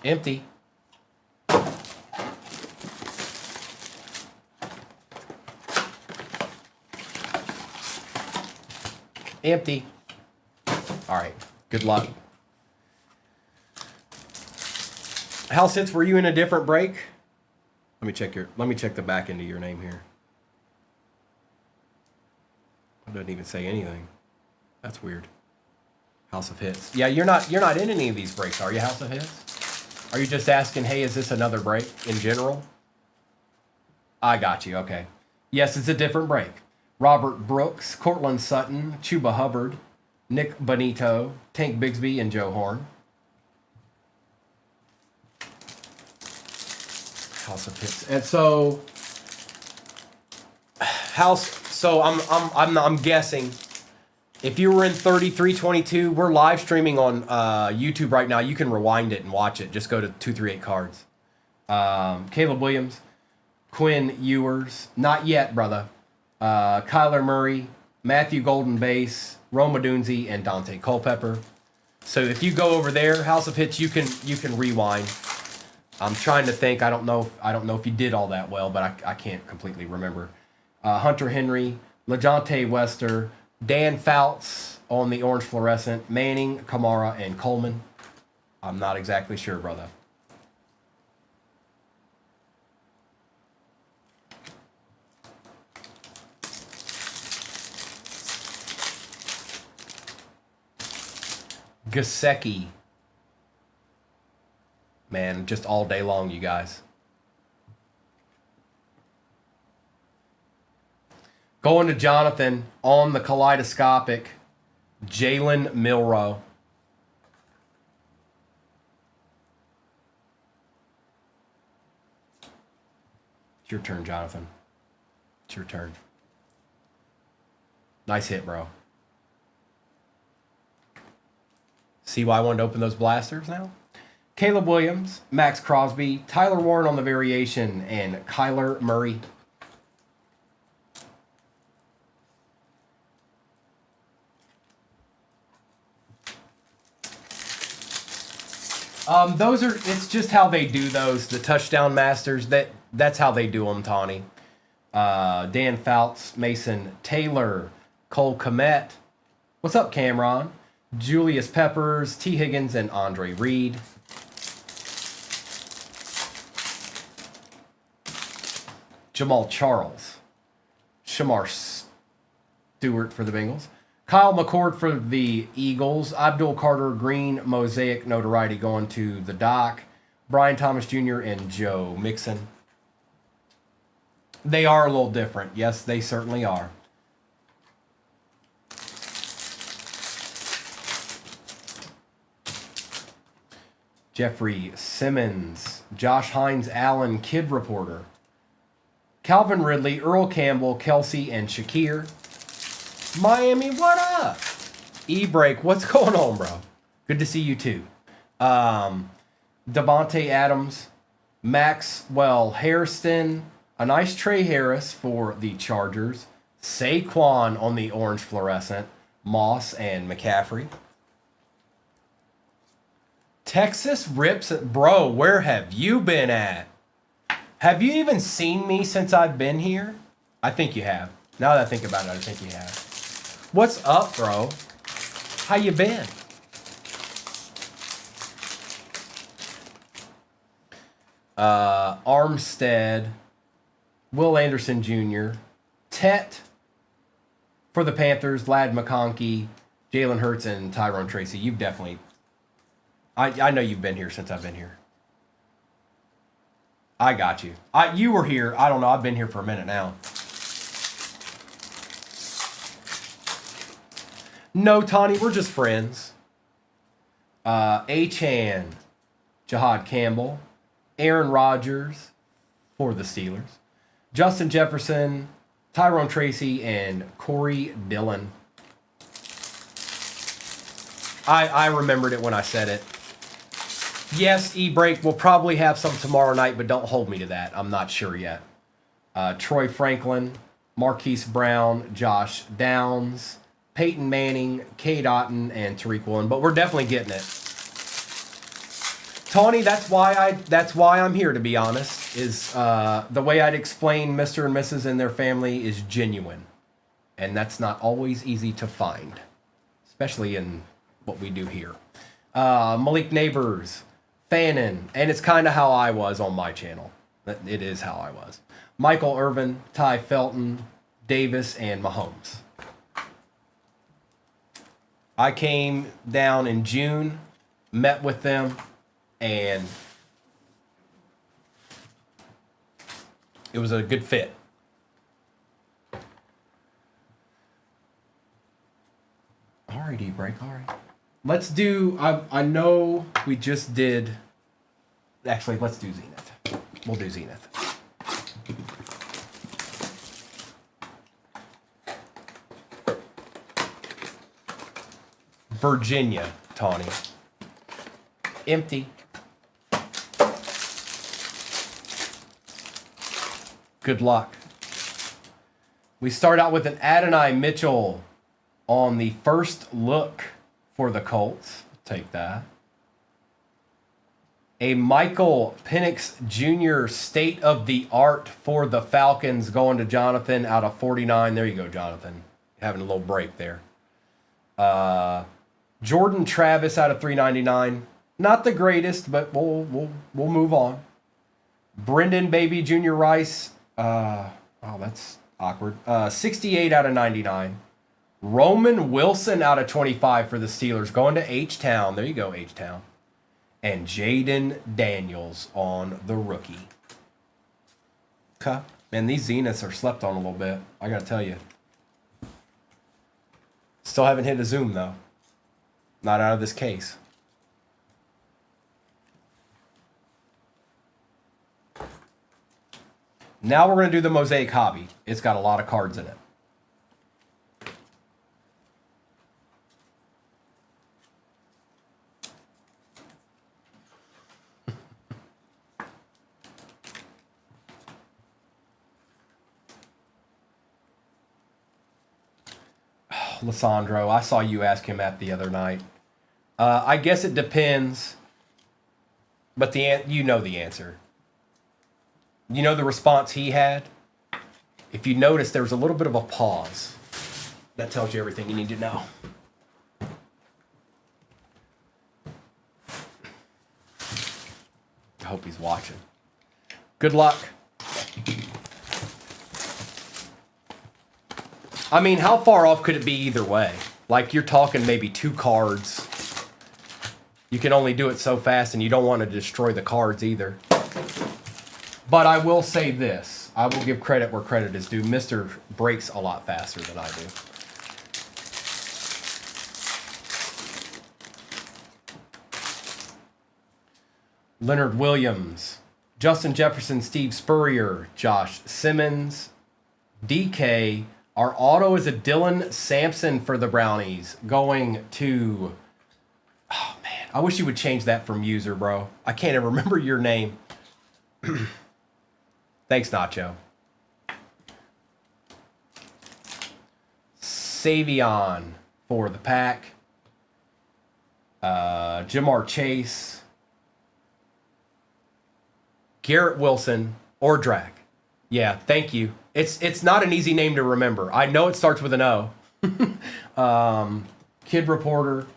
Empty. Empty. All right. Good luck. House hits, were you in a different break? Let me check the back end of your name here. It doesn't even say anything. That's weird. House of Hits. Yeah, you're not in any of these breaks, are you, House of Hits? Are you just asking, hey, is this another break in general? I got you, okay. Yes, it's a different break. Robert Brooks, Cortland Sutton, Chuba Hubbard, Nick Bonito, Tank Bigsby, and Joe Horn. House of Hits. And so I'm guessing if you were in 3322, we're live streaming on YouTube right now. You can rewind it and watch it. Just go to 238 cards. Caleb Williams, Quinn Ewers, not yet, brother. Kyler Murray, Matthew Golden Base, Roma Dunze, and Dante Culpepper. So if you go over there, House of Hits, you can rewind. I'm trying to think. I don't know if you did all that well, but I can't completely remember. Hunter Henry, LeJontay Wester, Dan Fouts on the orange fluorescent, Manning, Kamara, and Coleman. I'm not exactly sure, brother. Gasecki. Man, just all day long, you guys. Going to Jonathan on the kaleidoscopic, Jalen Milroe. It's your turn, Jonathan. It's your turn. Nice hit, bro. See why I wanted to open those blasters now? Caleb Williams, Max Crosby, Tyler Warren on the variation, and Kyler Murray. It's just how they do those, the touchdown masters. That's how they do them, Tawny. Dan Fouts, Mason Taylor, Cole Kmet. What's up, Cameron? Julius Peppers, T. Higgins, and Andre Reed. Jamal Charles. Shamar Stewart for the Bengals. Kyle McCord for the Eagles. Abdul Carter Green, Mosaic notoriety going to the Doc. Brian Thomas Jr. and Joe Mixon. They are a little different. Yes, they certainly are. Jeffrey Simmons. Josh Hines Allen, Kid Reporter. Calvin Ridley, Earl Campbell, Kelsey, and Shakir. Miami, what up? E-Break, what's going on, bro? Good to see you, too. Devontae Adams, Maxwell Hairston, a nice Trey Harris for the Chargers, Saquon on the orange fluorescent, Moss and McCaffrey. Texas rips it. Bro, where have you been at? Have you even seen me since I've been here? I think you have. Now that I think about it, I think you have. What's up, bro? How you been? Armstead, Will Anderson Jr., Tet for the Panthers, Lad McConkey, Jalen Hurts, and Tyrone Tracy. You've definitely... I know you've been here since I've been here. I got you. You were here. I don't know. I've been here for a minute now. No, Tawny, we're just friends. Achan, Jahad Campbell, Aaron Rodgers for the Steelers, Justin Jefferson, Tyrone Tracy, and Corey Dillon. I remembered it when I said it. Yes, E-Break will probably have some tomorrow night, but don't hold me to that. I'm not sure yet. Troy Franklin, Marquise Brown, Josh Downs, Peyton Manning, Cade Otton, and Tariq Woolen. But we're definitely getting it. Tawny, that's why I'm here, to be honest, is the way I'd explain Mr. and Mrs. and their family is genuine. And that's not always easy to find, especially in what we do here. Malik Neighbors, Fannin, and it's kind of how I was on my channel. It is how I was. Michael Irvin, Ty Felton, Davis, and Mahomes. I came down in June, met with them, and it was a good fit. Alrighty, break. All right. Let's do. I know we just did. Actually, let's do Zenith. We'll do Zenith. Virginia, Tawny. Empty. Good luck. We start out with an Adonai Mitchell on the first look for the Colts. Take that. A Michael Penix Jr. state of the art for the Falcons going to Jonathan out of 49. There you go, Jonathan. Having a little break there. Jordan Travis out of 399. Not the greatest, but we'll move on. Brendan Baby Jr. Rice. Oh, that's awkward. 68 out of 99. Roman Wilson out of 25 for the Steelers. Going to H-Town. There you go, H-Town. And Jaden Daniels on the rookie. Okay. Man, these Zeniths are slept on a little bit. I got to tell you. Still haven't hit a zoom, though. Not out of this case. Now we're going to do the Mosaic Hobby. It's got a lot of cards in it. Lissandro, I saw you ask him that the other night. I guess it depends, but you know the answer. You know the response he had? If you notice, there was a little bit of a pause. That tells you everything you need to know. I hope he's watching. Good luck. I mean, how far off could it be either way? Like, you're talking maybe 2 cards. You can only do it so fast, and you don't want to destroy the cards either. But I will say this. I will give credit where credit is due. Mr. breaks a lot faster than I do. Leonard Williams, Justin Jefferson, Steve Spurrier, Josh Simmons, DK. Our auto is a Dylan Sampson for the Brownies. Going to... Oh, man. I wish you would change that from user, bro. I can't even remember your name. Thanks, Nacho. Savion for the pack. Jamar Chase. Garrett Wilson or Drag. Yeah, thank you. It's not an easy name to remember. I know it starts with an O. Kid Reporter,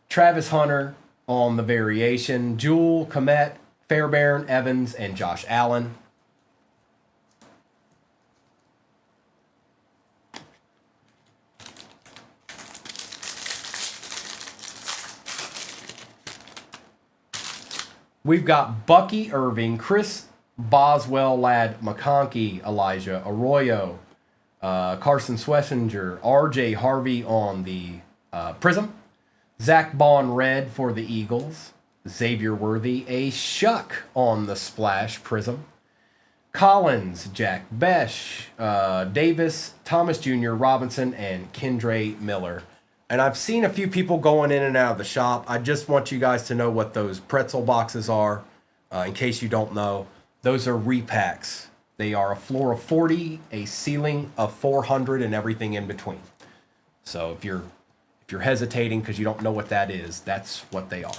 Travis Hunter on the variation, Jewel, Komet, Fairbairn, Evans, and Josh Allen. We've got Bucky Irving, Chris Boswell, Ladd McConkey, Elijah Arroyo, Carson Schlesinger, RJ Harvey on the Prism, Zach Bond Red for the Eagles, Xavier Worthy, a Shuck on the Splash Prism, Collins, Jack Besh, Davis, Thomas Jr., Robinson, and Kendre Miller. And I've seen a few people going in and out of the shop. I just want you guys to know what those pretzel boxes are, in case you don't know. Those are repacks. They are a floor of 40, a ceiling of 400, and everything in between. So if you're hesitating because you don't know what that is, that's what they are.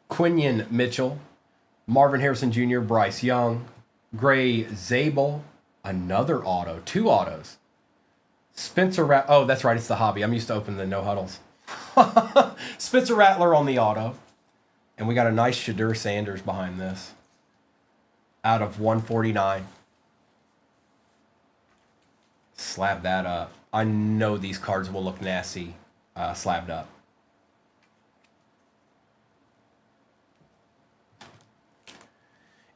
Quinion Mitchell, Marvin Harrison Jr., Bryce Young, Gray Zabel, another auto, 2 autos. Spencer oh, that's right, it's the hobby. I'm used to opening the no huddles. Spitzer Rattler on the auto. And we got a nice Shadur Sanders behind this. Out of 149. Slab that up. I know these cards will look nasty slabbed up.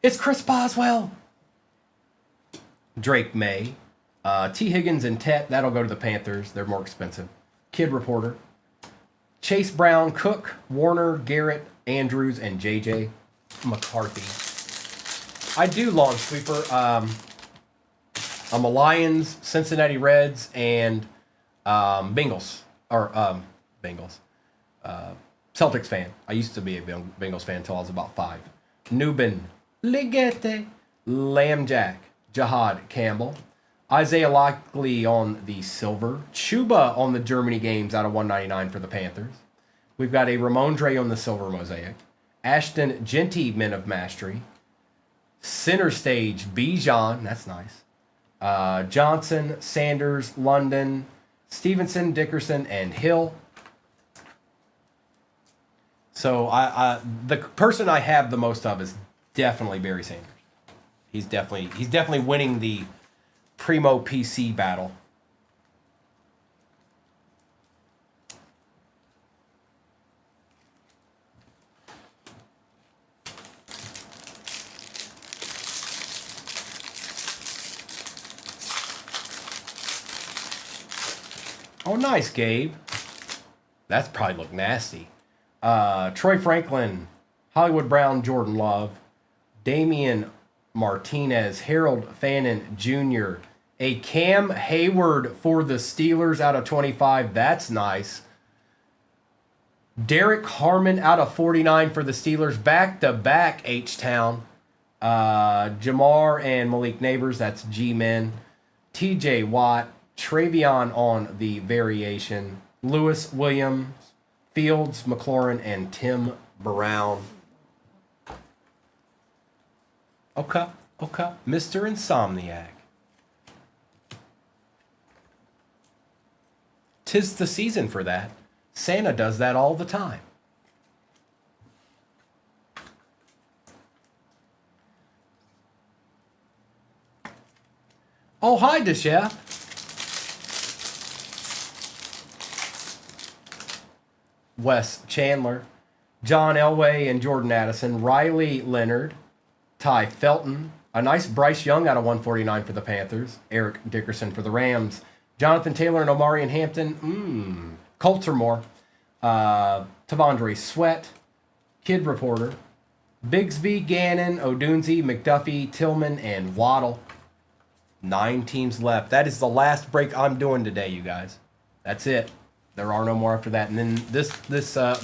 It's Chris Boswell. Drake May. T. Higgins and Tet. That'll go to the Panthers. They're more expensive. Kid Reporter. Chase Brown, Cook, Warner, Garrett, Andrews, and J.J. McCarthy. I do lawn sweeper. I'm a Lions, Cincinnati Reds, and Bengals. Or Bengals. Celtics fan. I used to be a Bengals fan until I was about 5. Nubin, Ligette, Lambjack, Jihad Campbell, Isaiah Lockley on the silver, Chuba on the Germany games out of 199 for the Panthers. We've got a Ramondre on the silver mosaic, Ashton Genty, Men of Mastery, Center Stage, Bijan, that's nice, Johnson, Sanders, London, Stevenson, Dickerson, and Hill. So the person I have the most of is definitely Barry Sanders. He's definitely winning the Primo PC battle. Oh, nice, Gabe. That's probably look nasty. Troy Franklin, Hollywood Brown, Jordan Love, Damian Martinez, Harold Fannin Jr., a Cam Hayward for the Steelers out of 25. That's nice. Derek Harmon out of 49 for the Steelers. Back-to-back H-Town. Jamar and Malik Neighbors. That's G-Men. TJ Watt. Travion on the variation. Lewis Williams. Fields, McLaurin, and Tim Brown. Okay. Mr. Insomniac. 'Tis the season for that. Santa does that all the time. Oh, hi, Deshef. Wes Chandler, John Elway and Jordan Addison, Riley Leonard, Ty Felton, a nice Bryce Young out of 149 for the Panthers, Eric Dickerson for the Rams, Jonathan Taylor and Omari and Hampton, Coultermore, Tavondre Sweat, Kid Reporter, Bigsby, Gannon, Odunzi, McDuffie, Tillman, and Waddle. 9 teams left. That is the last break I'm doing today, you guys. That's it. There are no more after that. And then this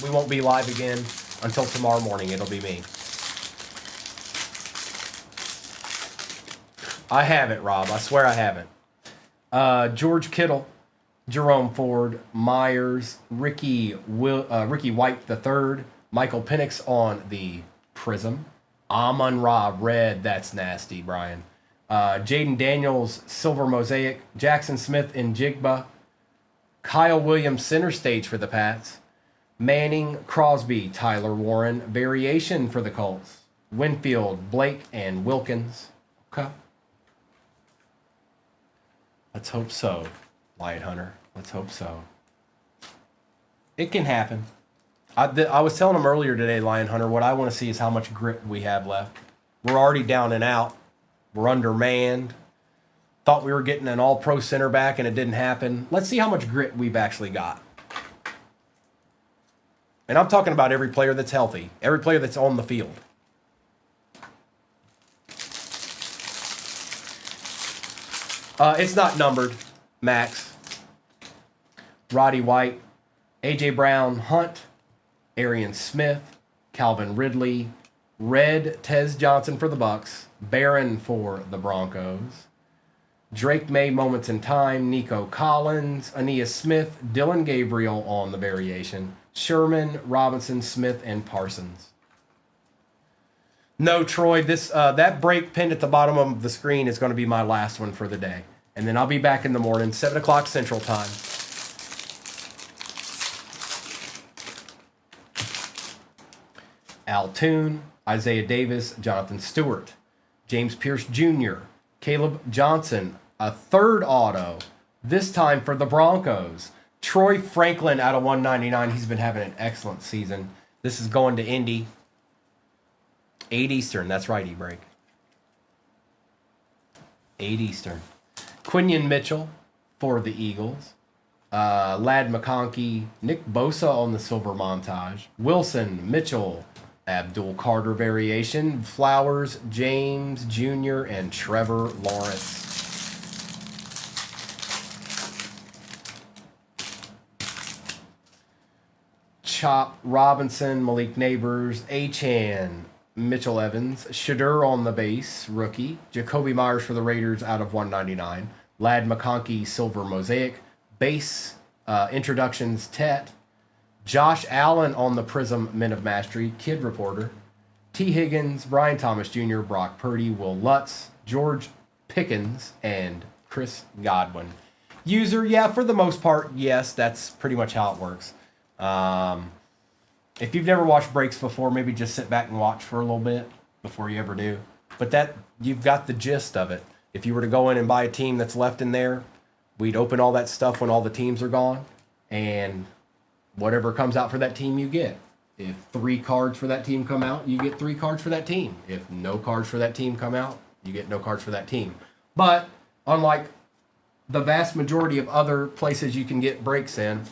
we won't be live again until tomorrow morning. It'll be me. I haven't, Rob. I swear I haven't. George Kittle, Jerome Ford, Myers, Ricky White III, Michael Penix on the Prism, Amon-Ra Red, that's nasty, Brian. Jaden Daniels, Silver Mosaic, Jackson Smith in Jigba, Kyle Williams, Center Stage for the Pats, Manning, Crosby, Tyler Warren, Variation for the Colts, Winfield, Blake, and Wilkins. Okay. Let's hope so, Lion Hunter. Let's hope so. It can happen. I was telling him earlier today, Lion Hunter, what I want to see is how much grit we have left. We're already down and out. We're undermanned. Thought we were getting an all-pro center back, and it didn't happen. Let's see how much grit we've actually got. And I'm talking about every player that's healthy, every player that's on the field. It's not numbered, Max. Roddy White, A.J. Brown, Hunt, Arian Smith, Calvin Ridley, Red Tez Johnson for the Bucks, Barron for the Broncos, Drake May, Moments in Time, Nico Collins, Aeneas Smith, Dylan Gabriel on the variation, Sherman, Robinson, Smith, and Parsons. No, Troy, that break pinned at the bottom of the screen is going to be my last one for the day. And then I'll be back in the morning, 7 o'clock Central Time. Altoon, Isaiah Davis, Jonathan Stewart, James Pierce Jr., Caleb Johnson, a third auto, this time for the Broncos. Troy Franklin out of 199. He's been having an excellent season. This is going to Indy. 8 Eastern. That's right, E-Break. 8 Eastern. Quinion Mitchell for the Eagles. Ladd McConkey, Nick Bosa on the silver montage. Wilson, Mitchell, Abdul Carter variation. Flowers, James Jr., and Trevor Lawrence. Chop Robinson, Malik Neighbors, Achan, Mitchell Evans, Shadur on the base, rookie. Jacoby Myers for the Raiders out of 199. Ladd McConkey, silver mosaic. Base introductions, Tet. Josh Allen on the Prism Men of Mastery, Kid Reporter. T. Higgins, Brian Thomas Jr., Brock Purdy, Will Lutz, George Pickens, and Chris Godwin. User, yeah, for the most part, yes, that's pretty much how it works. If you've never watched breaks before, maybe just sit back and watch for a little bit before you ever do. But that, you've got the gist of it. If you were to go in and buy a team that's left in there, we'd open all that stuff when all the teams are gone, and whatever comes out for that team you get. If 3 cards for that team come out, you get 3 cards for that team. If no cards for that team come out, you get no cards for that team. But unlike the vast majority of other places you can get breaks in,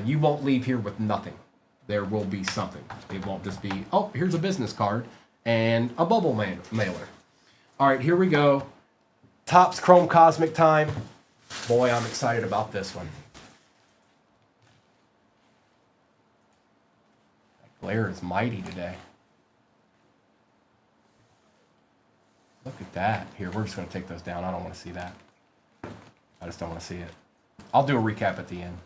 you won't leave here with nothing. There will be something. It won't just be, oh, here's a business card and a bubble mailer. All right, here we go. Topps Chrome Cosmic time. Boy, I'm excited about this one. That glare is mighty today. Look at that. Here, we're just going to take those down. I don't want to see that. I just don't want to see it. I'll do a recap at the end.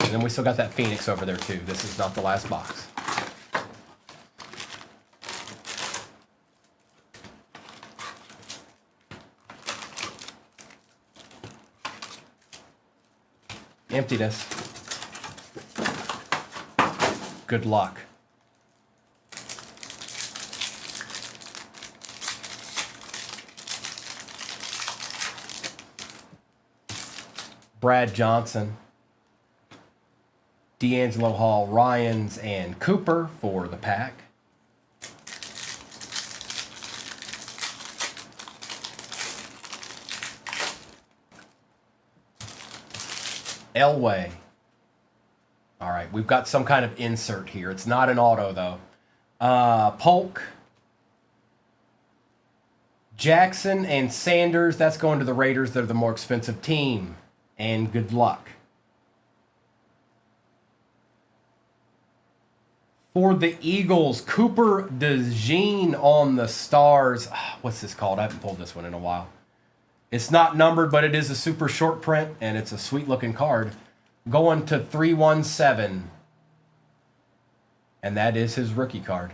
And then we still got that Phoenix over there too. This is not the last box. Emptiness. Good luck. Brad Johnson. D'Angelo Hall, Ryans, and Cooper for the pack. Elway. All right, we've got some kind of insert here. It's not an auto, though. Polk. Jackson and Sanders. That's going to the Raiders. They're the more expensive team. And good luck. For the Eagles, Cooper DeJean on the Stars. What's this called? I haven't pulled this one in a while. It's not numbered, but it is a super short print, and it's a sweet-looking card. Going to 317. And that is his rookie card.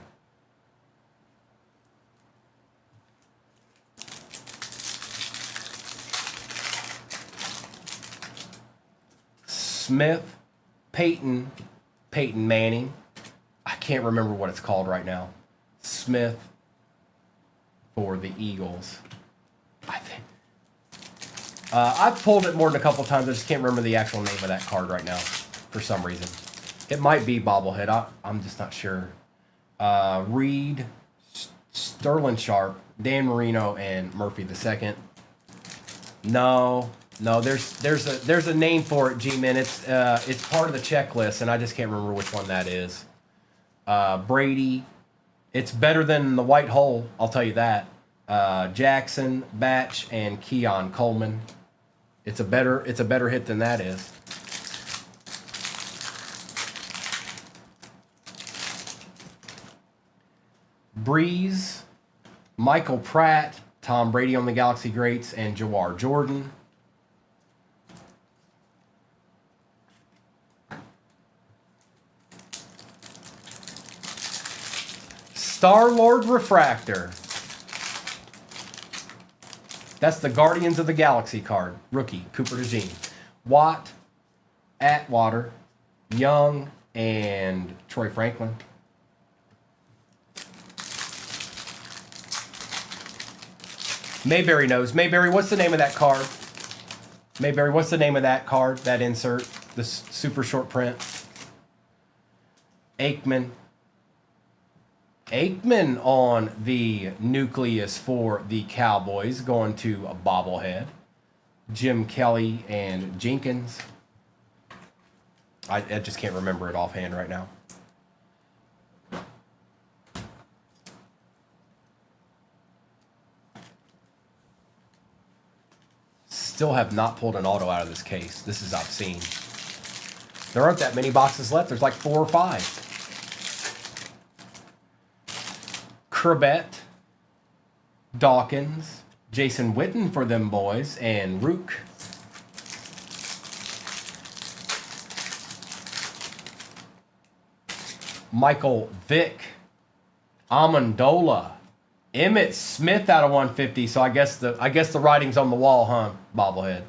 Smith, Peyton Manning. I can't remember what it's called right now. Smith for the Eagles. I think I've pulled it more than a couple times. I just can't remember the actual name of that card right now for some reason. It might be bobblehead. I'm just not sure. Reed, Sterling Sharp, Dan Marino, and Murphy II. No, there's a name for it, G-Man. It's part of the checklist, and I just can't remember which one that is. Brady, it's better than the white hole, I'll tell you that. Jackson, Batch, and Keon Coleman. It's a better hit than that is. Breeze, Michael Pratt, Tom Brady on the Galaxy Greats, and Jawar Jordan. Star-Lord Refractor. That's the Guardians of the Galaxy card. Rookie, Cooper DeJean. Watt, Atwater, Young, and Troy Franklin. Mayberry knows. Mayberry, what's the name of that card? Mayberry, what's the name of that card, that insert? The super short print. Aikman. Aikman on the nucleus for the Cowboys, going to a bobblehead. Jim Kelly and Jenkins. I just can't remember it offhand right now. Still have not pulled an auto out of this case. This is obscene. There aren't that many boxes left. There's like 4 or 5. Krbet, Dawkins, Jason Witten for them boys, and Rook. Michael Vick, Amendola, Emmitt Smith out of 150. So I guess the writing's on the wall, huh? Bobblehead.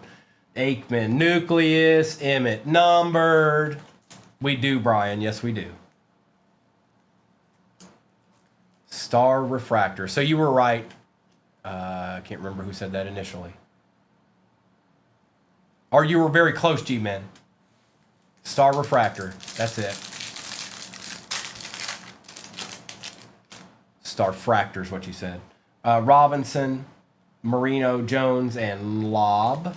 Aikman, nucleus, Emmitt numbered. We do, Brian. Yes, we do. Star Refractor. So you were right. I can't remember who said that initially. Or you were very close, G-Men. Star Refractor. That's it. Star Fractor is what you said. Robinson, Marino, Jones, and Lobb.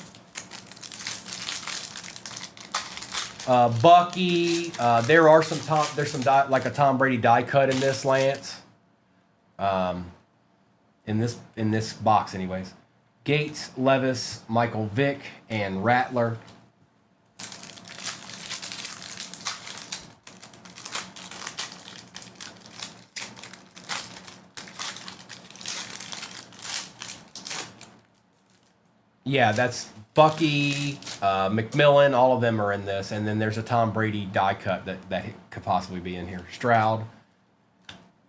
Bucky. There are some like a Tom Brady die cut in this, Lance. In this box, anyways. Gates, Levis, Michael Vick, and Rattler. Yeah, that's Bucky, McMillan, all of them are in this. And then there's a Tom Brady die cut that could possibly be in here. Stroud,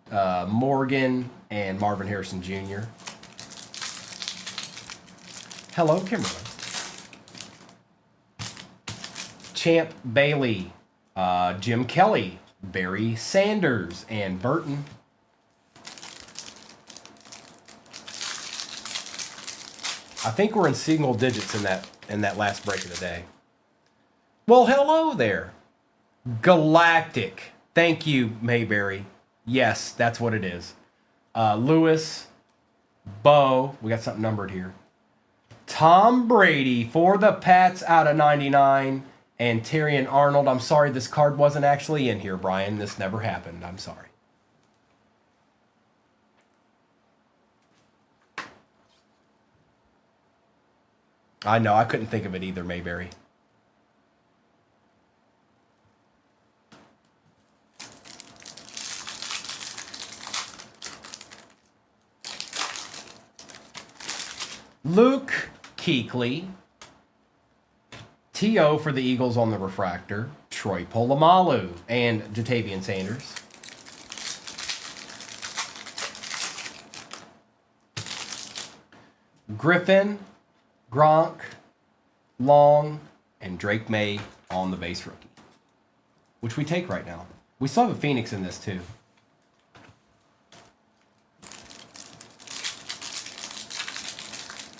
Morgan, and Marvin Harrison Jr. Hello, Kimberly. Champ Bailey, Jim Kelly, Barry Sanders, and Burton. I think we're in single digits in that last break of the day. Well, hello there. Galactic. Thank you, Mayberry. Yes, that's what it is. Lewis, Bo, we got something numbered here. Tom Brady for the Pats out of 99, and Terrion Arnold. I'm sorry this card wasn't actually in here, Brian. This never happened. I'm sorry. I know, I couldn't think of it either, Mayberry. Luke Kuechly. T.O. for the Eagles on the refractor. Troy Polamalu and Jatavian Sanders. Griffin, Gronk, Long, and Drake May on the base rookie, which we take right now. We still have a Phoenix in this too.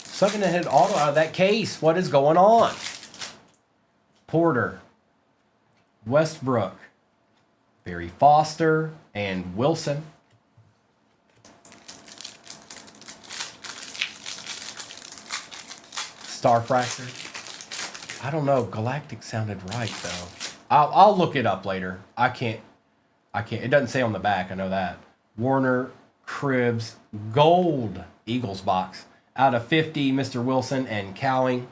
Sucking the head auto out of that case. What is going on? Porter, Westbrook, Barry Foster, and Wilson. Starfractor. I don't know. Galactic sounded right though. I'll look it up later. I can't. It doesn't say on the back. I know that. Warner, Cribbs, gold Eagles box out of 50. Mr. Wilson and Cowing.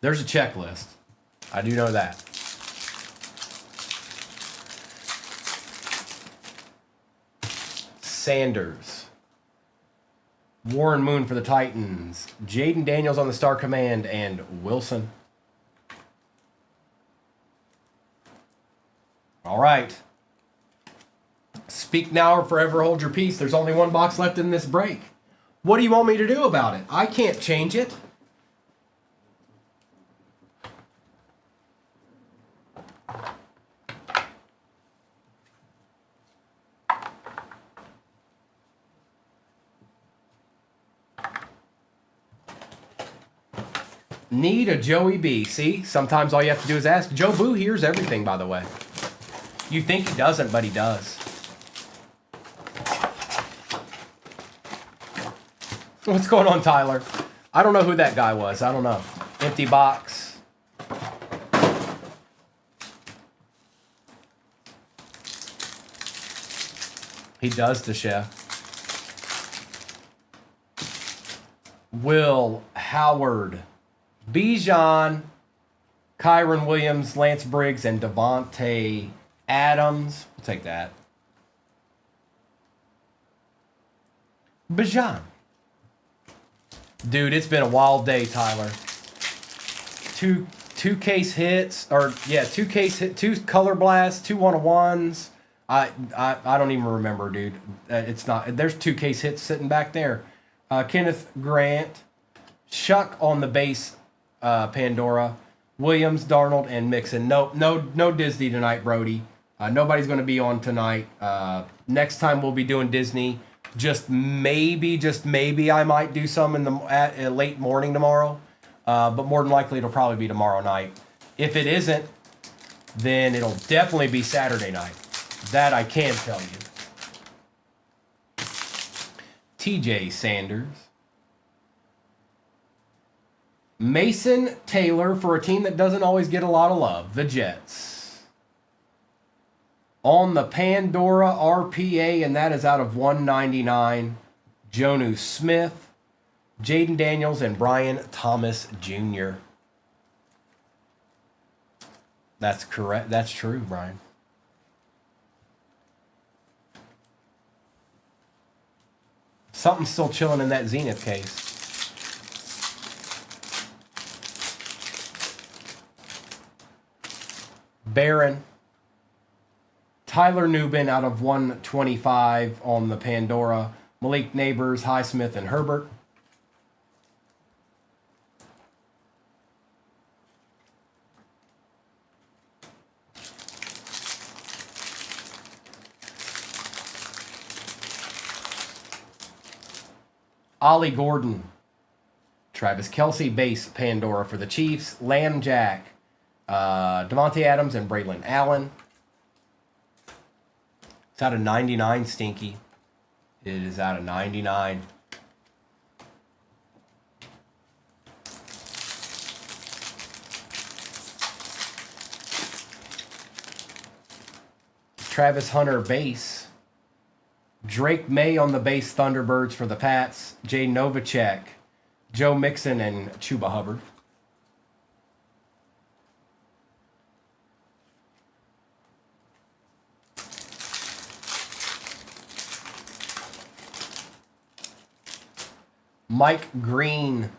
There's a checklist. I do know that. Sanders. Warren Moon for the Titans. Jaden Daniels on the Star Command, and Wilson. All right. Speak now or forever hold your peace. There's only one box left in this break. What do you want me to do about it? I can't change it. Need a Joey B. See, sometimes all you have to do is ask. Joe Boo hears everything, by the way. You think he doesn't, but he does. What's going on, Tyler? I don't know who that guy was. I don't know. Empty box. He does, the chef. Will Howard, Bijan, Kyron Williams, Lance Briggs, and Devontae Adams. We'll take that. Bijan. Dude, it's been a wild day, Tyler. Two case hits, or yeah, two color blasts, 2 1-on-1s. I don't even remember, dude. It's not. There's 2 case hits sitting back there. Kenneth Grant, Shuck on the base, Pandora, Williams, Darnold, and Mixon. No Disney tonight, Brody. Nobody's going to be on tonight. Next time we'll be doing Disney. Just maybe I might do some in the late morning tomorrow. But more than likely it'll probably be tomorrow night. If it isn't, then it'll definitely be Saturday night. That I can tell you. TJ Sanders. Mason Taylor for a team that doesn't always get a lot of love. The Jets. On the Pandora RPA, and that is out of 199. Jonu Smith, Jaden Daniels, and Brian Thomas Jr. That's correct. That's true, Brian. Something's still chilling in that Zenith case. Barron. Tyler Newbin out of 125 on the Pandora. Malik Neighbors, Highsmith, and Herbert. Ollie Gordon. Travis Kelce, base Pandora for the Chiefs. Lamb Jack. Devontae Adams and Braylon Allen. It's out of 99, Stinky. It is out of 99. Travis Hunter, base. Drake May on the base, Thunderbirds for the Pats. Jay Novacek, Joe Mixon, and Chuba Hubbard. Mike Green.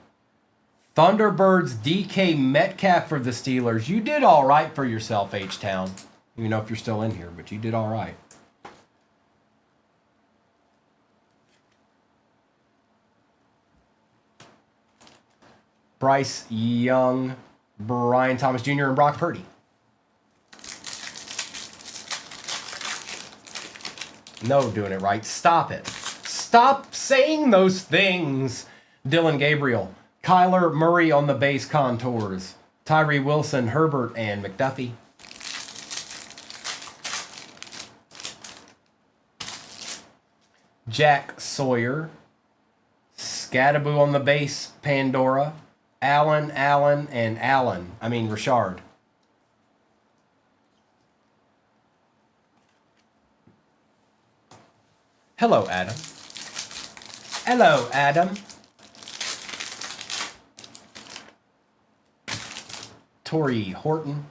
Thunderbirds DK Metcalf for the Steelers. You did all right for yourself, H-Town. Even know if you're still in here, but you did all right. Bryce Young, Brian Thomas Jr., and Brock Purdy. No, doing it right. Stop it. Stop saying those things. Dylan Gabriel. Kyler Murray on the base contours. Tyree Wilson, Herbert, and McDuffie. Jack Sawyer. Scattaboo on the base, Pandora. Allen, and Allen. I mean, Richard. Hello, Adam. Hello, Adam. Torrey Horton.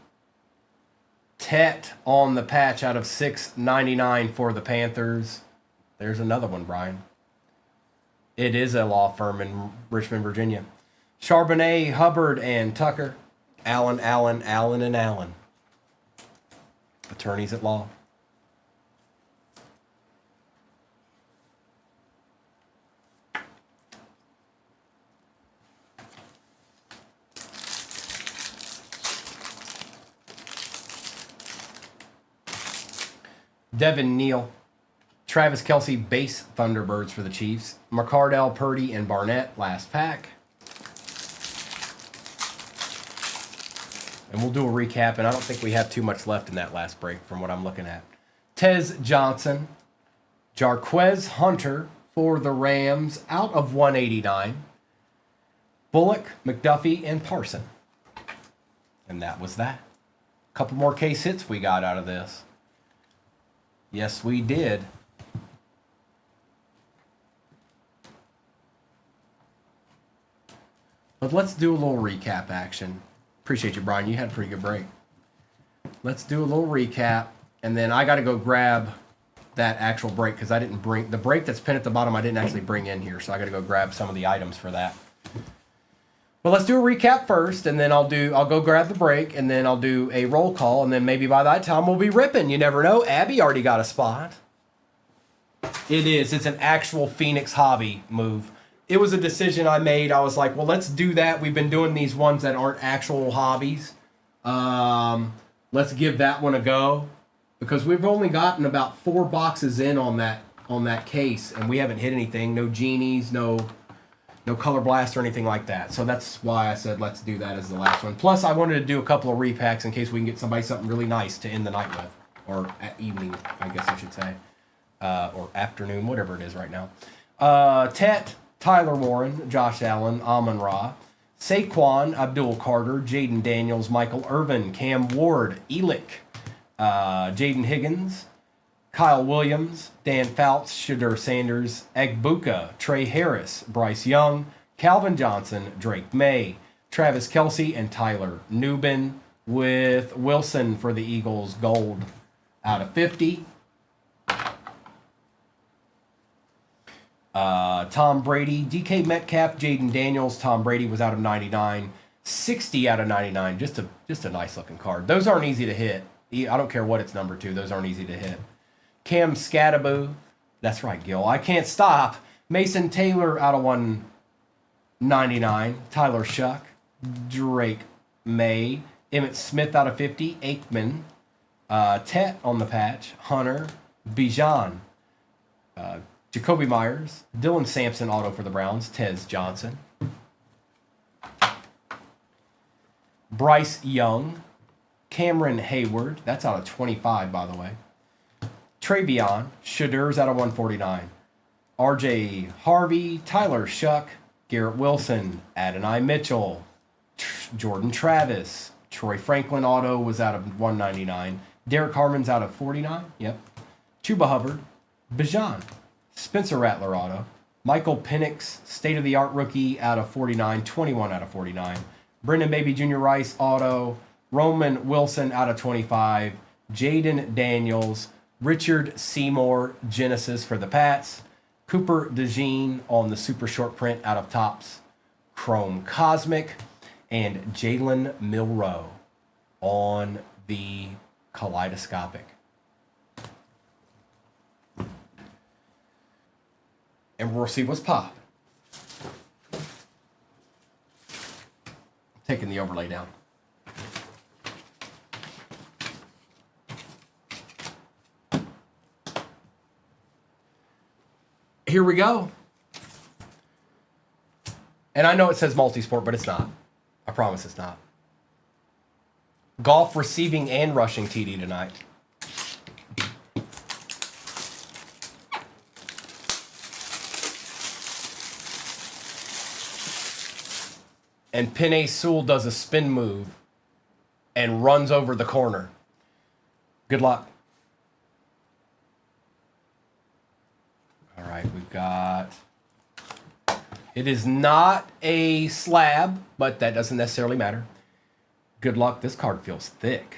Tet on the patch out of $6.99 for the Panthers. There's another one, Brian. It is a law firm in Richmond, Virginia. Charbonnet, Hubbard, and Tucker. Allen, and Allen. Attorneys at law. Devin Neal. Travis Kelce, base Thunderbirds for the Chiefs. McCardell, Purdy, and Barnett, last pack. And we'll do a recap, and I don't think we have too much left in that last break from what I'm looking at. Tez Johnson. Jarquez Hunter for the Rams, out of 189. Bullock, McDuffie, and Parson. And that was that. A couple more case hits we got out of this. Yes, we did. But let's do a little recap action. Appreciate you, Brian. You had a pretty good break. Let's do a little recap, and then I got to go grab that actual break because I didn't bring the break that's pinned at the bottom. I didn't actually bring in here, so I got to go grab some of the items for that. But let's do a recap first, and then I'll go grab the break, and then I'll do a roll call, and then maybe by that time we'll be ripping. You never know. Abby already got a spot. It is. It's an actual Phoenix hobby move. It was a decision I made. I was like, well, let's do that. We've been doing these ones that aren't actual hobbies. Let's give that one a go because we've only gotten about 4 boxes in on that case, and we haven't hit anything. No genies, no color blast or anything like that. So that's why I said let's do that as the last one. Plus, I wanted to do a couple of repacks in case we can get somebody something really nice to end the night with, or evening, I guess I should say, or afternoon, whatever it is right now. Tet, Tyler Warren, Josh Allen, Amon-Ra, Saquon, Abdul Carter, Jaden Daniels, Michael Irvin, Cam Ward, Elick, Jaden Higgins, Kyle Williams, Dan Fouts, Shadur Sanders, Egbuka, Trey Harris, Bryce Young, Calvin Johnson, Drake May, Travis Kelce, and Tyler Newbin, with Wilson for the Eagles, gold out of 50. Tom Brady, DK Metcalf, Jaden Daniels, Tom Brady was out of 99. 60 out of 99, just a nice looking card. Those aren't easy to hit. I don't care what it's number to, those aren't easy to hit. Cam Scattaboo, that's right, Gil. I can't stop. Mason Taylor out of 199. Tyler Shuck, Drake May, Emmitt Smith out of 50. Aikman, Tet on the patch. Hunter, Bijan, Jacoby Myers, Dylan Sampson auto for the Browns. Tez Johnson, Bryce Young, Cameron Hayward, that's out of 25 by the way. Travion, Shadur's out of 149. RJ Harvey, Tyler Shuck, Garrett Wilson, Adonai Mitchell, Jordan Travis, Troy Franklin auto was out of 199. Derek Harmon's out of 49. Yep. Chuba Hubbard, Bijan, Spencer Rattler auto, Michael Penix, state-of-the-art rookie out of 49, 21 out of 49. Brendan Baby Jr. Rice auto, Roman Wilson out of 25. Jaden Daniels, Richard Seymour Genesis for the Pats. Cooper DeJean on the super short print out of Topps Chrome Cosmic. And Jalen Milroe on the Kaleidoscopic. And we'll see what's popping. Taking the overlay down. Here we go. And I know it says multi-sport, but it's not. I promise it's not. Golf receiving and rushing TD tonight. And Penei Sewell does a spin move and runs over the corner. Good luck. All right, we've got... It is not a slab, but that doesn't necessarily matter. Good luck. This card feels thick.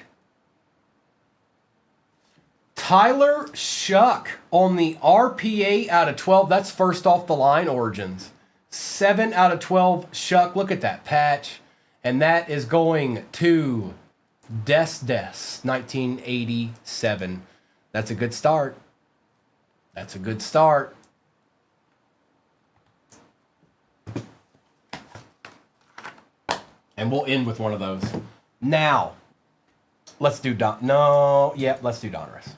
Tyler Shuck on the RPA out of 12. That's first off the line Origins. 7 out of 12 Shuck. Look at that patch. And that is going to Des 1987. That's a good start. That's a good start. And we'll end with one of those. Now, let's do let's do Donruss.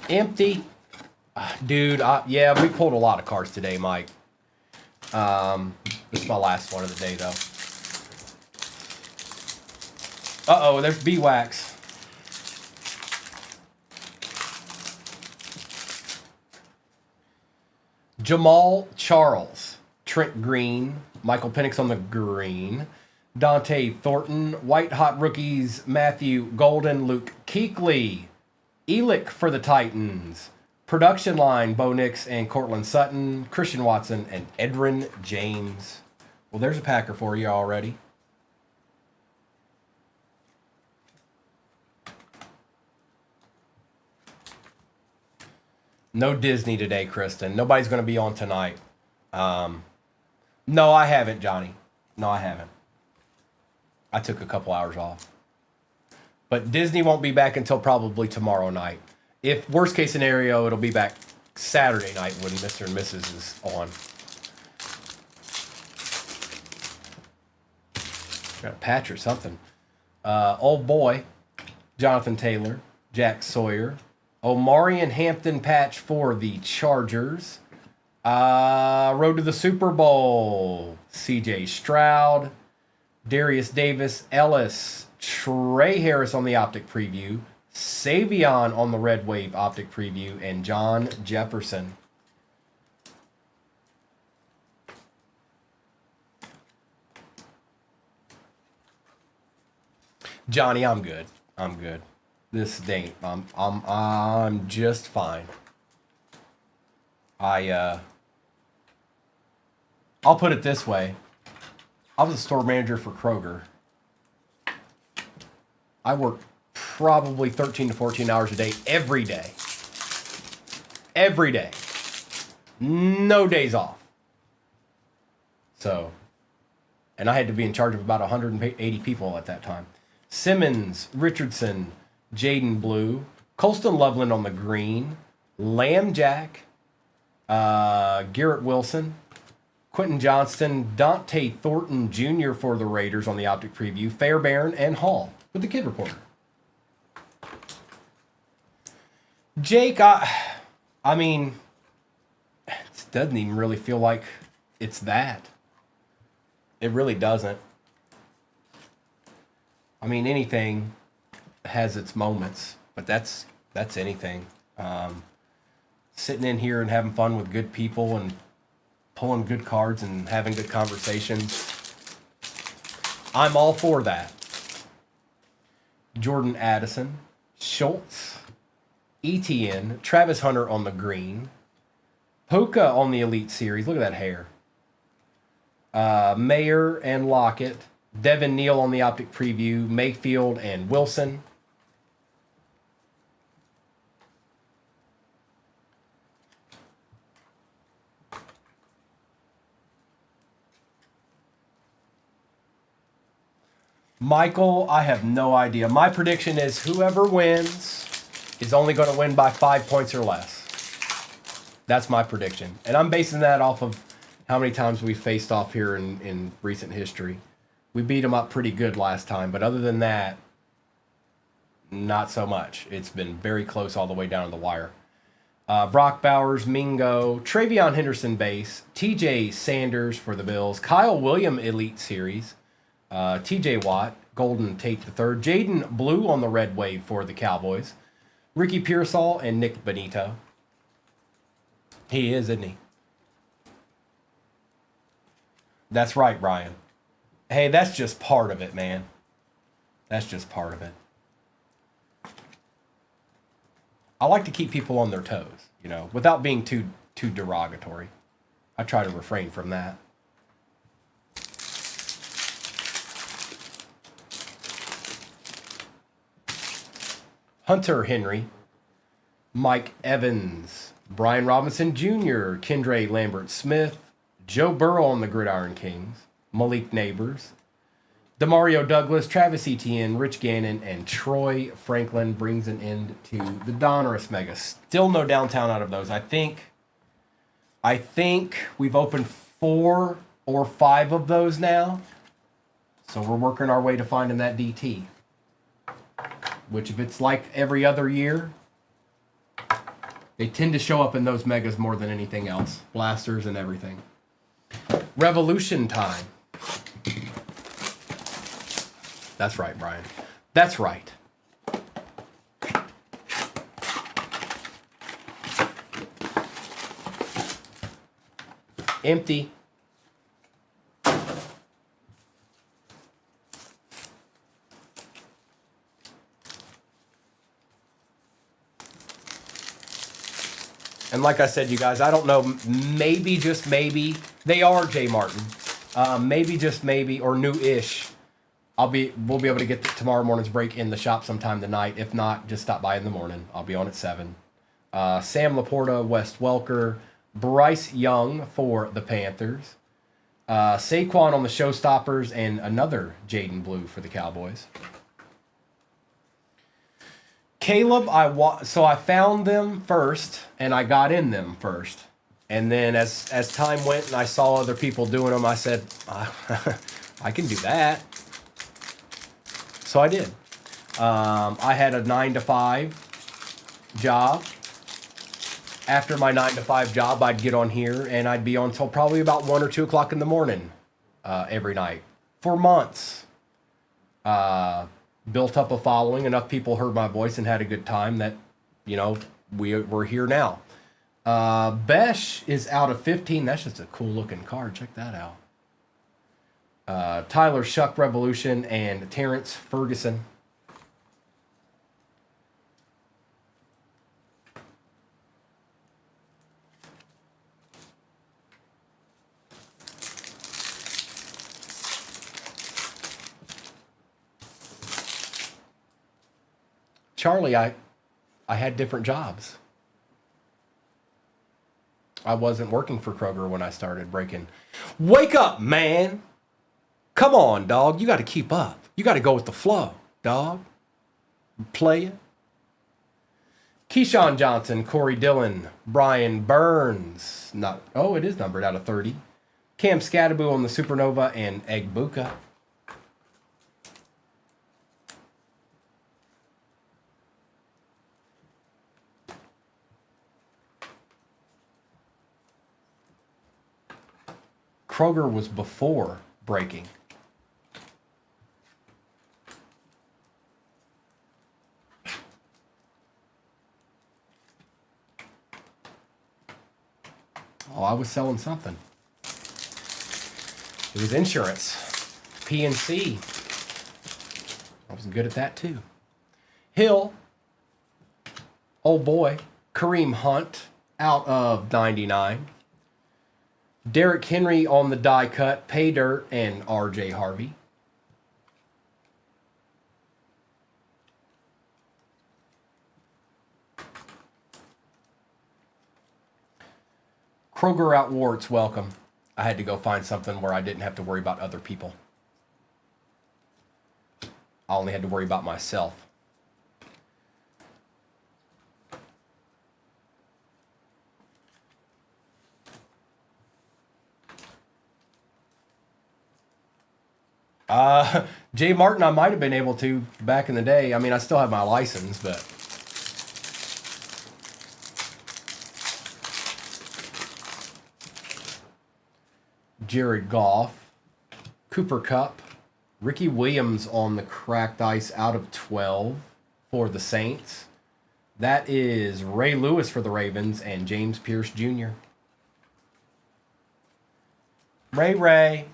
Empty. Dude, yeah, we pulled a lot of cards today, Mike. This is my last one of the day, though. Uh-oh, there's B-Wax. Jamal Charles, Trent Green, Michael Penix on the green, Dante Thornton, White Hot Rookies, Matthew Golden, Luke Kuechly, Elick for the Titans, Production Line, Bo Nix and Cortland Sutton, Christian Watson, and Edrin James. Well, there's a Packer for you already. No Disney today, Kristen. Nobody's going to be on tonight. No, I haven't, Johnny. No, I haven't. I took a couple hours off. But Disney won't be back until probably tomorrow night. If worst case scenario, it'll be back Saturday night when Mr. and Mrs. is on. Got a patch or something. Old Boy, Jonathan Taylor, Jack Sawyer, Omarion Hampton patch for the Chargers. Road to the Super Bowl, C.J. Stroud, Darius Davis, Ellis, Trey Harris on the Optic Preview, Savion on the Red Wave Optic Preview, and John Jefferson. Johnny, I'm good. I'm good. This day, I'm just fine. I'll put it this way. I was a store manager for Kroger. I worked probably 13 to 14 hours a day, every day. Every day. No days off. So, and I had to be in charge of about 180 people at that time. Simmons, Richardson, Jaden Blue, Colston Loveland on the green, Lamb Jack, Garrett Wilson, Quentin Johnston, Dante Thornton Jr. for the Raiders on the Optic Preview, Fairbairn, and Hall with the Kid Reporter. Jake, I mean, it doesn't even really feel like it's that. It really doesn't. I mean, anything has its moments, but that's anything. Sitting in here and having fun with good people and pulling good cards and having good conversations. I'm all for that. Jordan Addison, Schultz, ETN, Travis Hunter on the green, Puka on the Elite Series. Look at that hair. Mayer and Lockett, Devin Neal on the Optic Preview, Mayfield and Wilson. Michael, I have no idea. My prediction is whoever wins is only going to win by 5 points or less. That's my prediction. And I'm basing that off of how many times we faced off here in recent history. We beat them up pretty good last time, but other than that, not so much. It's been very close all the way down to the wire. Brock Bowers, Mingo, Travion Henderson base, TJ Sanders for the Bills, Kyle William Elite Series, TJ Watt, Golden Tate III, Jaden Blue on the Red Wave for the Cowboys, Ricky Pearsall, and Nick Benito. He is, isn't he? That's right, Brian. Hey, that's just part of it, man. That's just part of it. I like to keep people on their toes, you know, without being too derogatory. I try to refrain from that. Hunter Henry, Mike Evans, Brian Robinson Jr., Kendra Lambert Smith, Joe Burrow on the Gridiron Kings, Malik Neighbors, Demario Douglas, Travis Etienne, Rich Gannon, and Troy Franklin brings an end to the Donruss Mega. Still no downtown out of those. I think we've opened 4 or 5 of those now. So we're working our way to finding that DT. Which if it's like every other year, They tend to show up in those megas more than anything else. Blasters and everything. Revolution time. That's right, Brian. That's right. Empty. And like I said, you guys, I don't know, maybe, just maybe, they are J. Martin. Maybe, just maybe, or new-ish. We'll be able to get tomorrow morning's break in the shop sometime tonight. If not, just stop by in the morning. I'll be on at 7. Sam Laporta, Wes Welker, Bryce Young for the Panthers. Saquon on the Showstoppers, and another Jaden Blue for the Cowboys. Caleb, so I found them first, and I got in them first. And then as time went and I saw other people doing them, I said, I can do that. So I did. I had a 9-to-5 job. After my 9-to-5 job, I'd get on here, and I'd be on until probably about 1 or 2 o'clock in the morning every night for months. Built up a following. Enough people heard my voice and had a good time that, we're here now. Besh is out of 15. That's just a cool looking card. Check that out. Tyler Shuck Revolution and Terrence Ferguson. Charlie, I had different jobs. I wasn't working for Kroger when I started breaking. Wake up, man. Come on, dog. You got to keep up. You got to go with the flow, dog. Play it. Keyshawn Johnson, Corey Dillon, Brian Burns. It is numbered out of 30. Cam Scattaboo on the Supernova, and Egbuka. Kroger was before breaking. Oh, I was selling something. It was insurance. PNC. I was good at that too. Hill. Oh boy. Kareem Hunt out of 99. Derrick Henry on the die cut, Pay Dirt, and RJ Harvey. Kroger out warts, welcome. I had to go find something where I didn't have to worry about other people. I only had to worry about myself. Jay Martin, I might have been able to back in the day. I mean, I still have my license, but. Jared Goff, Cooper Kupp, Ricky Williams on the cracked ice out of 12 for the Saints. That is Ray Lewis for the Ravens and James Pierce Jr. Ray.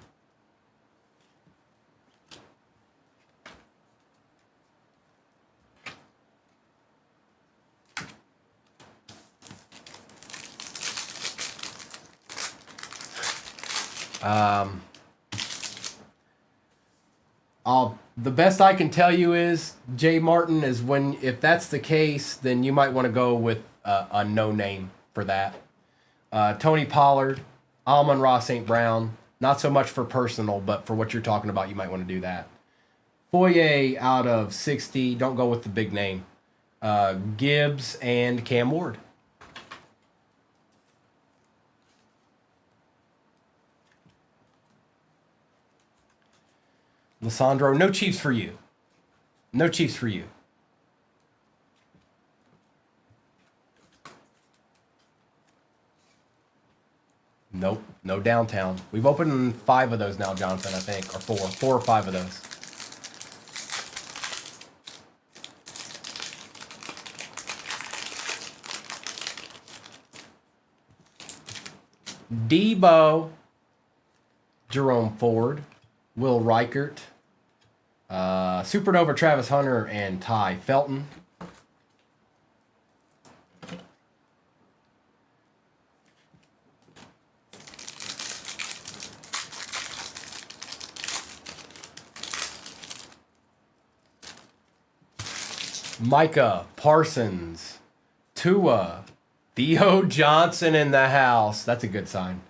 The best I can tell you is, Jay Martin, is if that's the case, then you might want to go with a no name for that. Tony Pollard, Amon-Ra St. Brown, not so much for personal, but for what you're talking about, you might want to do that. Foye out of 60, don't go with the big name. Gibbs and Cam Ward. Lissandro, no Chiefs for you. No Chiefs for you. Nope, no downtown. We've opened 5 of those now, Jonathan, I think, or 4 or 5 of those. Debo, Jerome Ford, Will Reichert, Supernova Travis Hunter, and Ty Felton. Micah Parsons, Tua, Theo Johnson in the house. That's a good sign.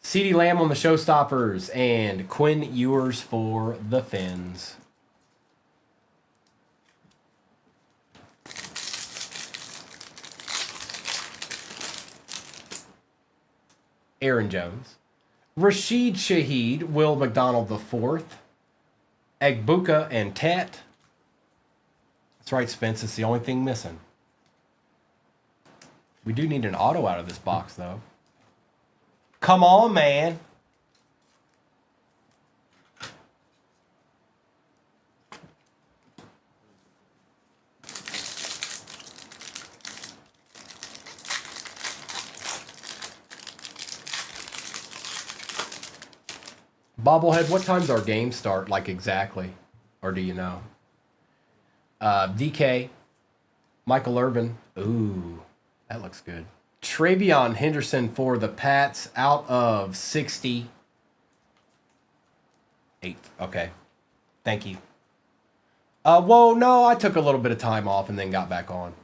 CeeDee Lamb on the Showstoppers, and Quinn Ewers for the Fins. Aaron Jones. Rashid Shaheed, Will McDonald IV, Egbuka and Tet. That's right, Spence. It's the only thing missing. We do need an auto out of this box, though. Come on, man. Bobblehead, what time's our game start, like exactly? Or do you know? DK, Michael Irvin. Ooh, that looks good. Travion Henderson for the Pats out of 68. Okay. Thank you. Whoa, no, I took a little bit of time off and then got back on.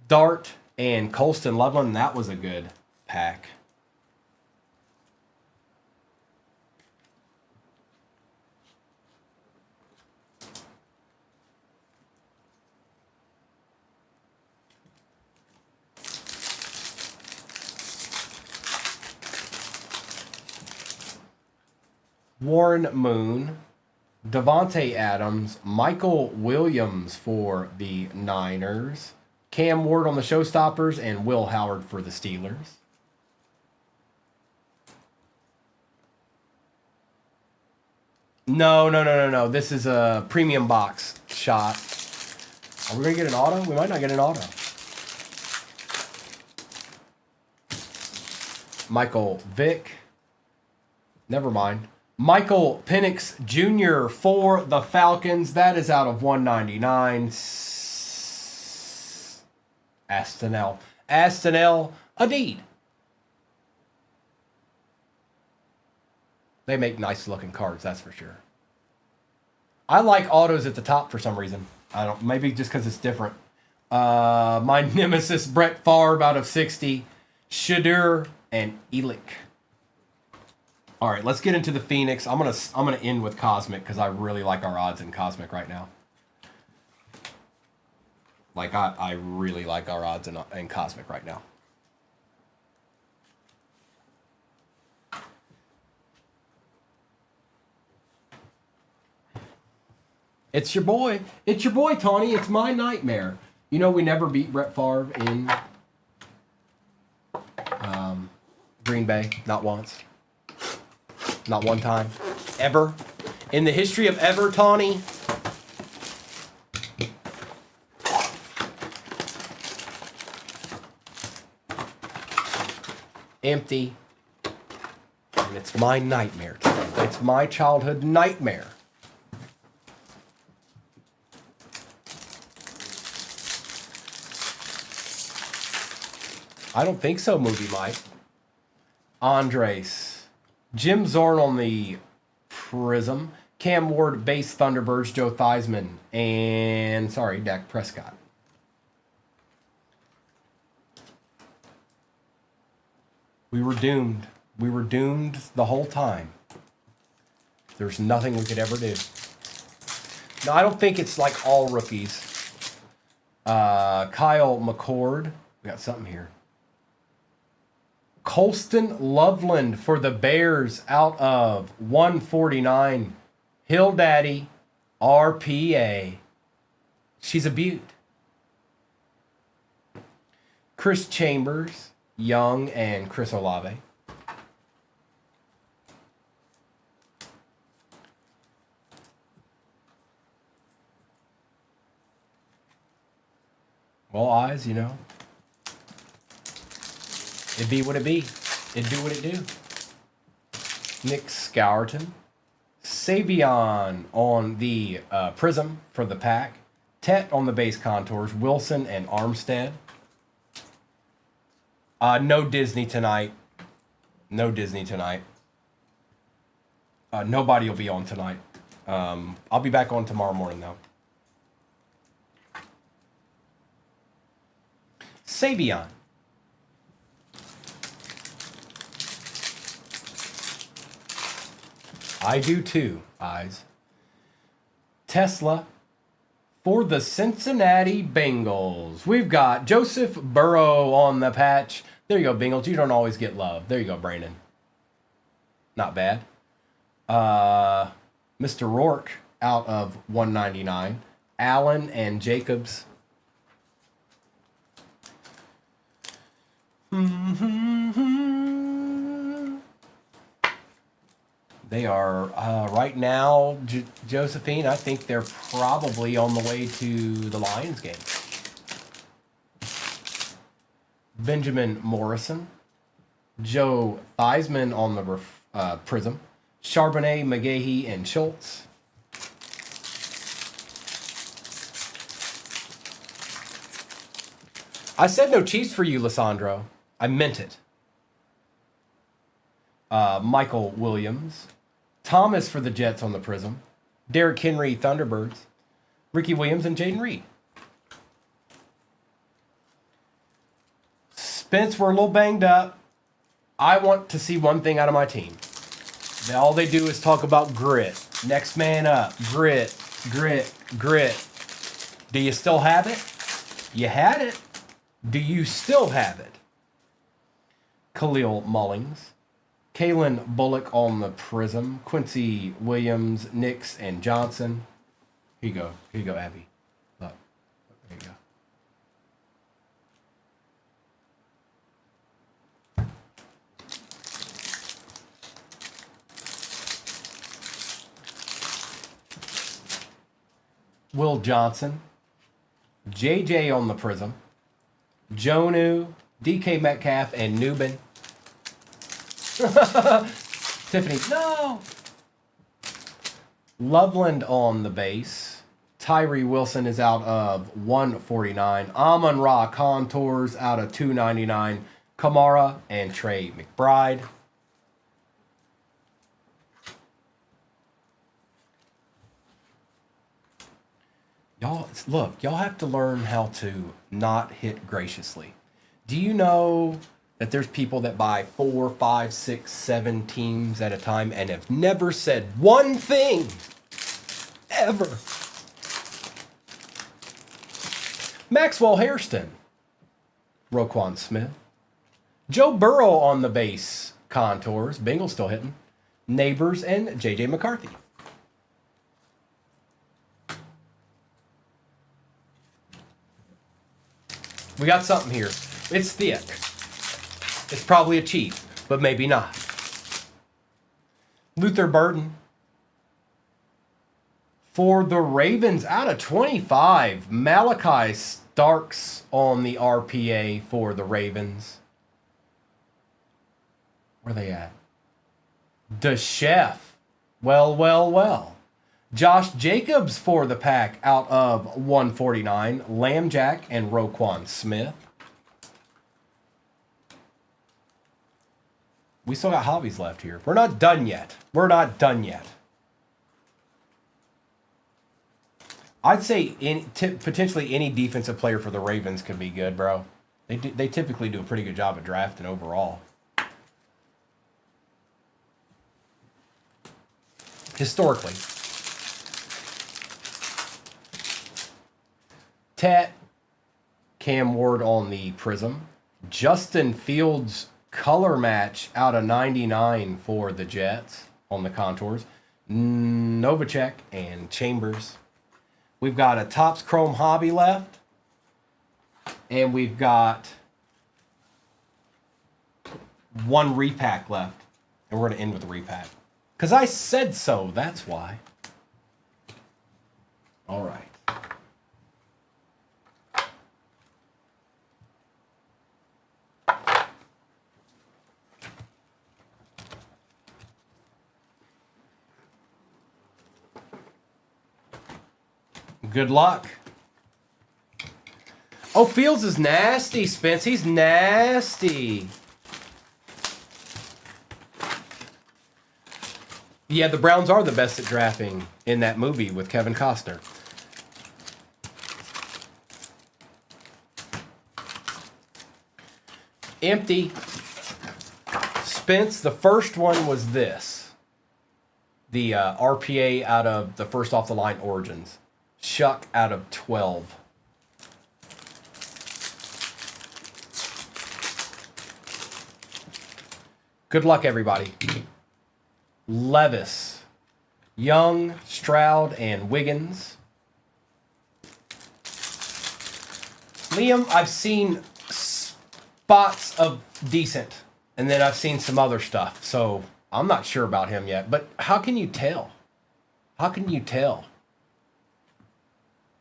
Dart and Colston Loveland, that was a good pack. Warren Moon, Devontae Adams, Michael Williams for the Niners, Cam Ward on the Showstoppers, and Will Howard for the Steelers. No. This is a premium box shot. Are we going to get an auto? We might not get an auto. Michael Vick. Never mind. Michael Penix Jr. for the Falcons. That is out of 199. Astenel Adid. They make nice looking cards, that's for sure. I like autos at the top for some reason. I don't, maybe just because it's different. My nemesis Brett Favre out of 60. Shadur and Elick. All right, let's get into the Phoenix. I'm gonna end with Cosmic because I really like our odds in Cosmic right now. Like I really like our odds in Cosmic right now. It's your boy. It's your boy, Tawny. It's my nightmare. You know we never beat Brett Favre in Green Bay. Not once. Not one time. Ever. In the history of ever, Tawny. Empty. And it's my nightmare. It's my childhood nightmare. I don't think so, Movie Mike. Andres. Jim Zorn on the Prism. Cam Ward, base Thunderbirds, Joe Theismann, and, sorry, Dak Prescott. We were doomed. We were doomed the whole time. There's nothing we could ever do. No, I don't think it's like all rookies. Kyle McCord. We got something here. Colston Loveland for the Bears out of 149. Hill Daddy, RPA. She's a beaut. Chris Chambers, Young, and Chris Olave. Well, eyes, you know. It be what it be. It do what it do. Nick Scourton. Savion on the Prism for the pack. Tet on the base contours. Wilson and Armstead. No Disney tonight. No Disney tonight. Nobody will be on tonight. I'll be back on tomorrow morning, though. Savion. I do too, eyes. Tesla for the Cincinnati Bengals. We've got Joseph Burrow on the patch. There you go, Bengals. You don't always get love. There you go, Brandon. Not bad. Mr. Rourke out of 199. Allen and Jacobs. They are, right now, Josephine, I think they're probably on the way to the Lions game. Benjamin Morrison. Joe Theismann on the Prism. Charbonnet, McGahee, and Schultz. I said no Chiefs for you, Lissandro. I meant it. Michael Williams. Thomas for the Jets on the Prism. Derrick Henry, Thunderbirds. Ricky Williams and Jaden Reed. Spence, we're a little banged up. I want to see one thing out of my team. All they do is talk about grit. Next man up. Grit, grit, grit. Do you still have it? You had it. Do you still have it? Khalil Mullings. Kalen Bullock on the Prism. Quincy Williams, Nix, and Johnson. Here you go. Here you go, Abby. Look. There you go. Will Johnson. JJ on the Prism. Jonu, DK Metcalf, and Newbin. Tiffany, no. Loveland on the base. Tyree Wilson is out of 149. Amon-Ra Contours out of 299. Kamara and Trey McBride. Y'all, look, y'all have to learn how to not hit graciously. Do you know that there's people that buy 4, 5, 6, 7 teams at a time and have never said one thing ever? Maxwell Hairston. Roquan Smith. Joe Burrow on the base contours. Bengals still hitting. Neighbors and JJ McCarthy. We got something here. It's thick. It's probably a Chief, but maybe not. Luther Burden. For the Ravens, out of 25, Malachi Starks on the RPA for the Ravens. Where are they at? The Chef. Well. Josh Jacobs for the pack out of 149. Lambjack and Roquan Smith. We still got hobbies left here. We're not done yet. I'd say potentially any defensive player for the Ravens could be good, bro. They typically do a pretty good job at drafting overall. Historically. Tet, Cam Ward on the Prism. Justin Fields color match out of 99 for the Jets on the contours. Novacek and Chambers. We've got a Topps Chrome Hobby left. And we've got one repack left. And we're going to end with a repack. Because I said so, that's why. All right. Good luck. Oh, Fields is nasty, Spence. He's nasty. Yeah, the Browns are the best at drafting in that movie with Kevin Costner. Empty. Spence, the first one was this. The RPA out of the first off the line Origins. Shuck out of 12. Good luck, everybody. Levis, Young, Stroud, and Wiggins. Liam, I've seen spots of decent, and then I've seen some other stuff, so I'm not sure about him yet. But how can you tell? How can you tell?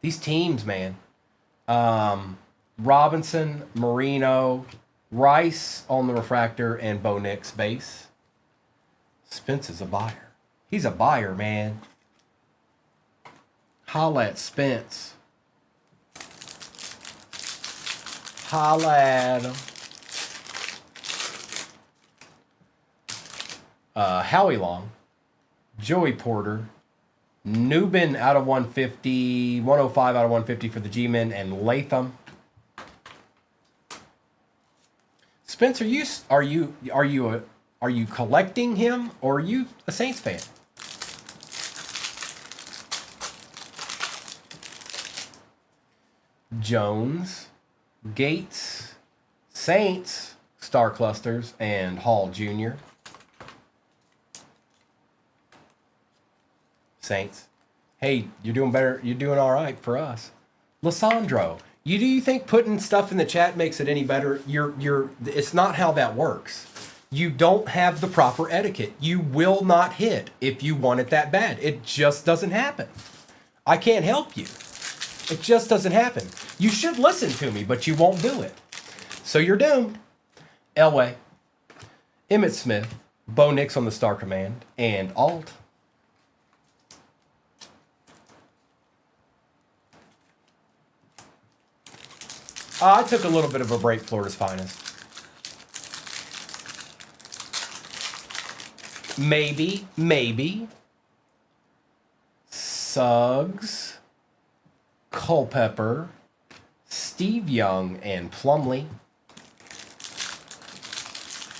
These teams, man. Robinson, Marino, Rice on the refractor, and Bo Nix base. Spence is a buyer. He's a buyer, man. Holla at Spence. Holla at him. Howie Long, Joey Porter, Newbin out of 150, 105 out of 150 for the G-Men, and Latham. Spencer, are you collecting him, or are you a Saints fan? Jones, Gates, Saints, Star Clusters, and Hall Jr. Saints. Hey, you're doing better. You're doing all right for us. Lissandro, do you think putting stuff in the chat makes it any better? It's not how that works. You don't have the proper etiquette. You will not hit if you want it that bad. It just doesn't happen. I can't help you. It just doesn't happen. You should listen to me, but you won't do it. So you're doomed. Elway, Emmitt Smith, Bo Nix on the Star Command, and Alt. I took a little bit of a break, Florida's finest. Maybe. Suggs, Culpepper, Steve Young, and Plumlee.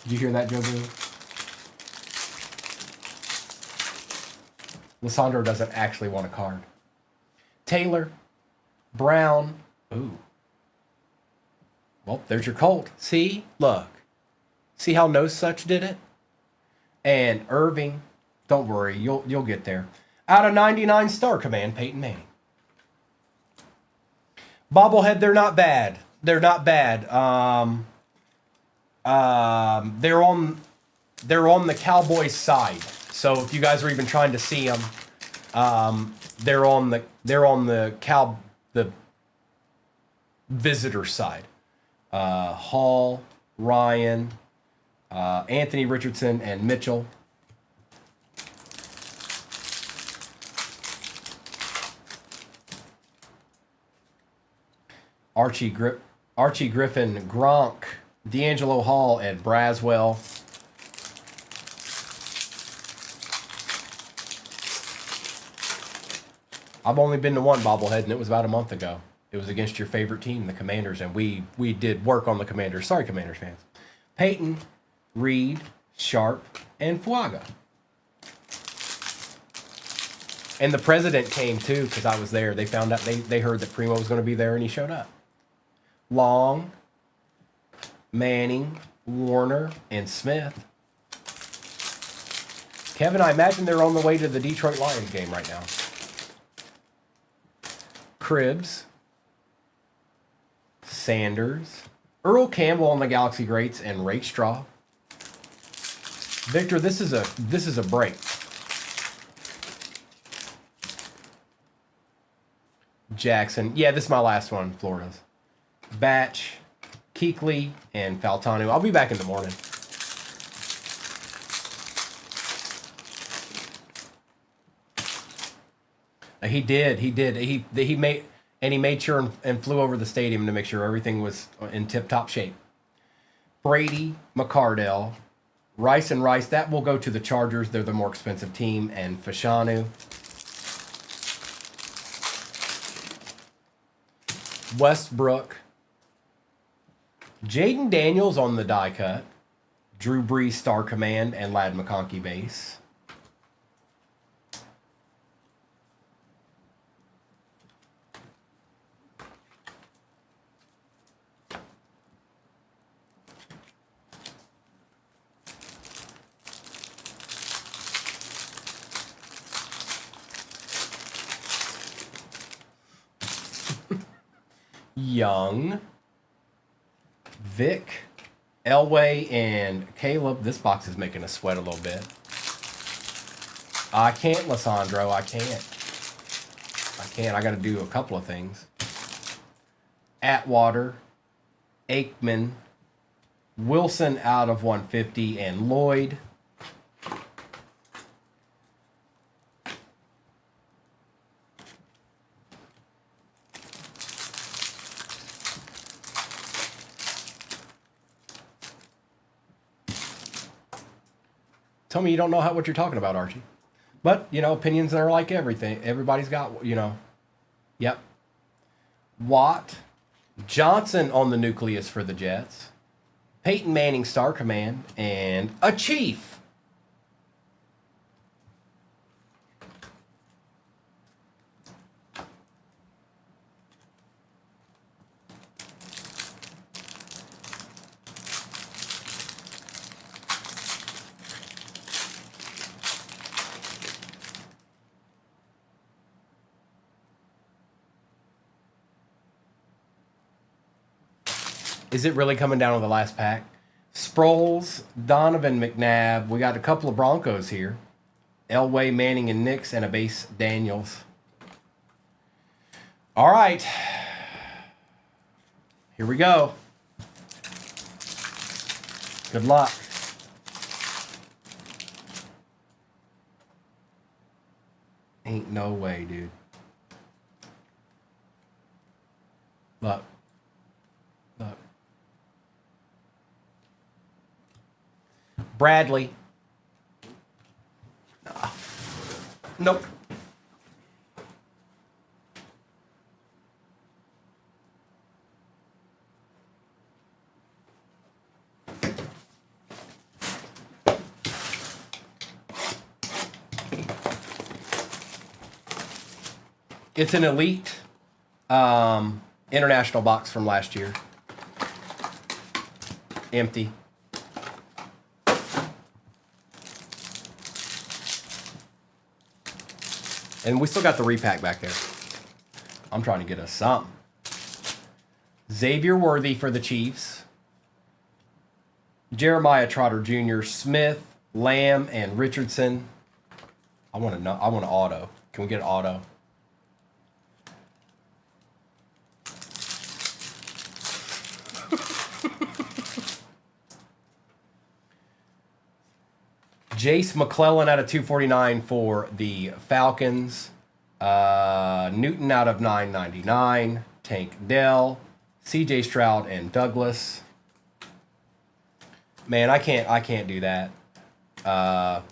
Did you hear that, Jobu? Lissandro doesn't actually want a card. Taylor, Brown. Ooh. Well, there's your Colt. See? Look. See how No Such did it? And Irving. Don't worry. You'll get there. Out of 99 Star Command, Peyton Manning. Bobblehead, they're not bad. They're not bad. They're on the Cowboys side. So if you guys are even trying to see them, they're on the visitor side. Hall, Ryan, Anthony Richardson, and Mitchell. Archie Griffin, Gronk, D'Angelo Hall, and Braswell. I've only been to one bobblehead, and it was about a month ago. It was against your favorite team, the Commanders, and we did work on the Commanders. Sorry, Commanders fans. Peyton, Reed, Sharp, and Fuaga. And the president came, too, because I was there. They found out, they heard that Primo was going to be there, and he showed up. Long, Manning, Warner, and Smith. Kevin, I imagine they're on the way to the Detroit Lions game right now. Cribbs, Sanders, Earl Campbell on the Galaxy Greats, and Ray Straw. Victor, this is a break. Jackson. Yeah, this is my last one, Florida's. Batch, Keekly, and Faltanu. I'll be back in the morning. He did. He made sure and flew over the stadium to make sure everything was in tip-top shape. Brady, McCardell, Rice and Rice. That will go to the Chargers. They're the more expensive team. And Fashanu. Westbrook. Jaden Daniels on the die cut. Drew Brees Star Command and Ladd McConkey base. Young, Vic, Elway, and Caleb. This box is making us sweat a little bit. I can't, Lissandro. I can't. I got to do a couple of things. Atwater, Aikman, Wilson out of 150, and Lloyd. Tell me you don't know what you're talking about, Archie. But, you know, opinions are like everything. Everybody's got, you know. Yep. Watt. Johnson on the nucleus for the Jets. Peyton Manning Star Command. And a Chief. Is it really coming down to the last pack? Sproles, Donovan McNabb. We got a couple of Broncos here. Elway, Manning, and Nix, and a base Daniels. All right. Here we go. Good luck. Ain't no way, dude. Look. Look. Bradley. Nope. It's an elite international box from last year. Empty. And we still got the repack back there. I'm trying to get us something. Xavier Worthy for the Chiefs. Jeremiah Trotter Jr., Smith, Lamb, and Richardson. I want an auto. Can we get an auto? Jace McClellan out of 249 for the Falcons. Newton out of 999. Tank Dell. CJ Stroud and Douglas. Man, I can't do that. I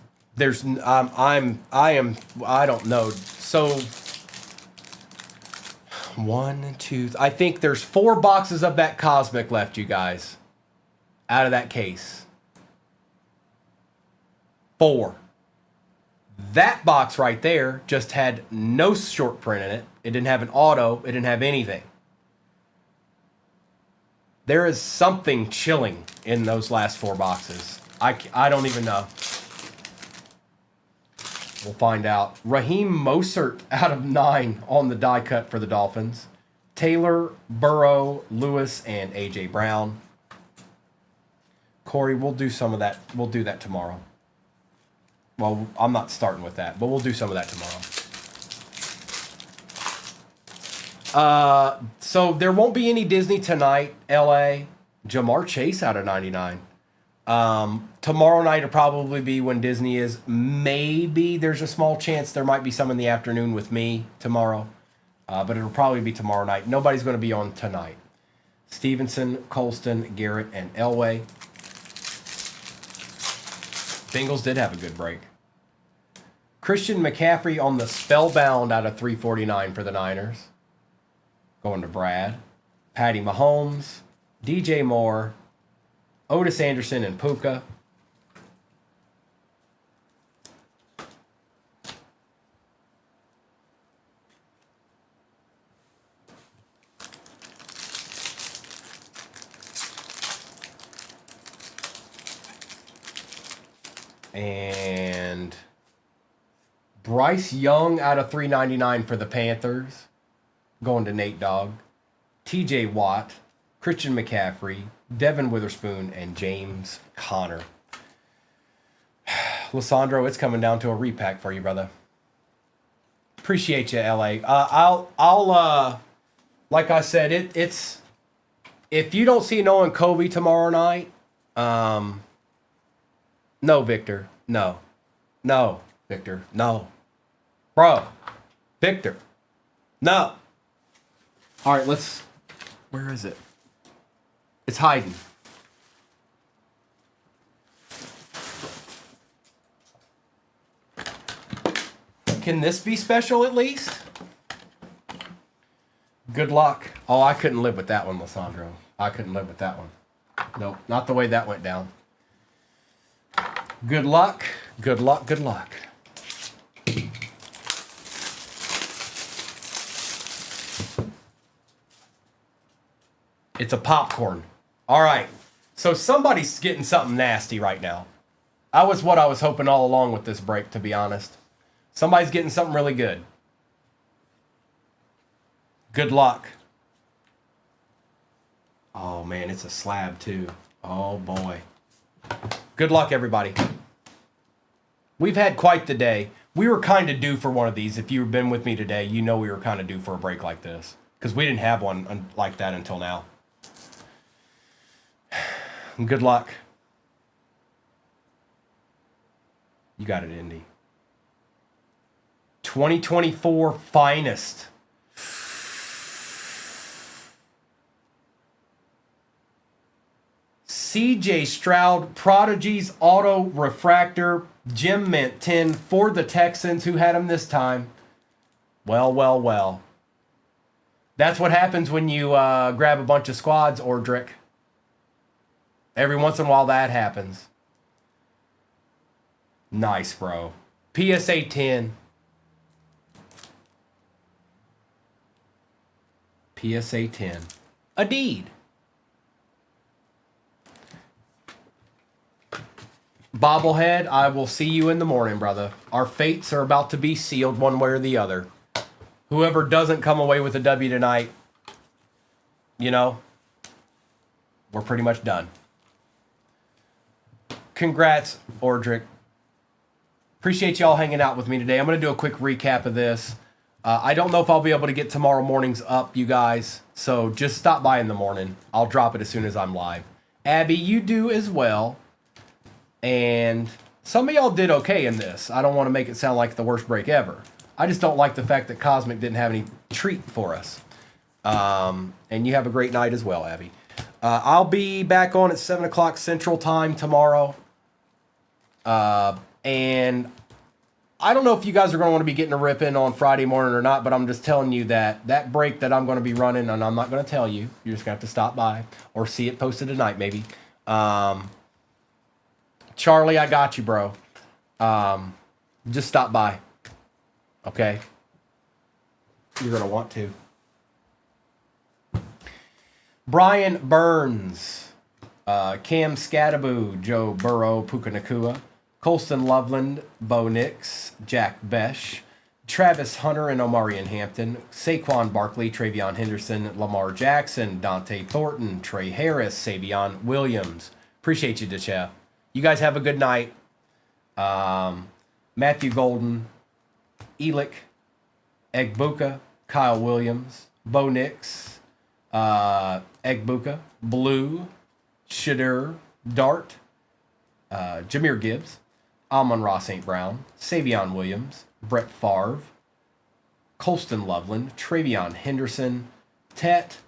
don't know. So 1, 2, I think there's 4 boxes of that Cosmic left, you guys. Out of that case. 4. That box right there just had no short print in it. It didn't have an auto. It didn't have anything. There is something chilling in those last 4 boxes. I don't even know. We'll find out. Raheem Mostert out of 9 on the die cut for the Dolphins. Taylor, Burrow, Lewis, and A.J. Brown. Corey, we'll do some of that. We'll do that tomorrow. Well, I'm not starting with that, but we'll do some of that tomorrow. So there won't be any Disney tonight, LA. Jamar Chase out of 99. Tomorrow night will probably be when Disney is. Maybe there's a small chance there might be some in the afternoon with me tomorrow. But it'll probably be tomorrow night. Nobody's going to be on tonight. Stevenson, Colston, Garrett, and Elway. Bengals did have a good break. Christian McCaffrey on the spellbound out of 349 for the Niners. Going to Brad. Patty Mahomes, DJ Moore, Otis Anderson, and Puka. And Bryce Young out of 399 for the Panthers. Going to Nate Dogg. TJ Watt, Christian McCaffrey, Devin Witherspoon, and James Conner. Lissandro, it's coming down to a repack for you, brother. Appreciate you, LA. I'll like I said, it's if you don't see Noah and Kobe tomorrow night, no, Victor. No. No, Victor. No. Bro. Victor. No. All right, let's... Where is it? It's hiding. Can this be special at least? Good luck. Oh, I couldn't live with that one, Lissandro. I couldn't live with that one. Nope, not the way that went down. Good luck, good luck, good luck. It's a popcorn. All right, so somebody's getting something nasty right now. That was what I was hoping all along with this break, to be honest. Somebody's getting something really good. Good luck. Oh, man, it's a slab, too. Oh, boy. Good luck, everybody. We've had quite the day. We were kind of due for one of these. If you've been with me today, you know we were kind of due for a break like this. Because we didn't have one like that until now. Good luck. You got it, Indy. 2024 finest. CJ Stroud, Prodigy's Auto Refractor, Gem Mint 10 for the Texans. Who had him this time? Well, well, well. That's what happens when you grab a bunch of squads, Ordrick. Every once in a while that happens. Nice, bro. PSA 10. PSA 10. A deed. Bobblehead, I will see you in the morning, brother. Our fates are about to be sealed one way or the other. Whoever doesn't come away with a W tonight, you know, we're pretty much done. Congrats, Ordrick. Appreciate y'all hanging out with me today. I'm going to do a quick recap of this. I don't know if I'll be able to get tomorrow morning's up, you guys. So just stop by in the morning. I'll drop it as soon as I'm live. Abby, you do as well. And some of y'all did okay in this. I don't want to make it sound like the worst break ever. I just don't like the fact that Cosmic didn't have any treat for us. And you have a great night as well, Abby. I'll be back on at 7 o'clock Central Time tomorrow. And I don't know if you guys are going to want to be getting a rip in on Friday morning or not, but I'm just telling you that break that I'm going to be running, and I'm not going to tell you. You're just going to have to stop by or see it posted tonight maybe. Charlie, I got you, bro. Just stop by. Okay? You're going to want to. Brian Burns. Cam Scattaboo. Joe Burrow. Puka Nakua. Colston Loveland. Bo Nix. Jack Besh. Travis Hunter and Omarion Hampton. Saquon Barkley. Travion Henderson. Lamar Jackson. Dante Thornton. Trey Harris. Savion Williams. Appreciate you, DeChef. You guys have a good night. Matthew Golden, Elick, Egbuka, Kyle Williams, Bo Nix, Egbuka, Blue, Shadur, Dart, Jameer Gibbs, Amon-Ra St. Brown, Savion Williams, Brett Favre, Colston Loveland, Travion Henderson, Tet,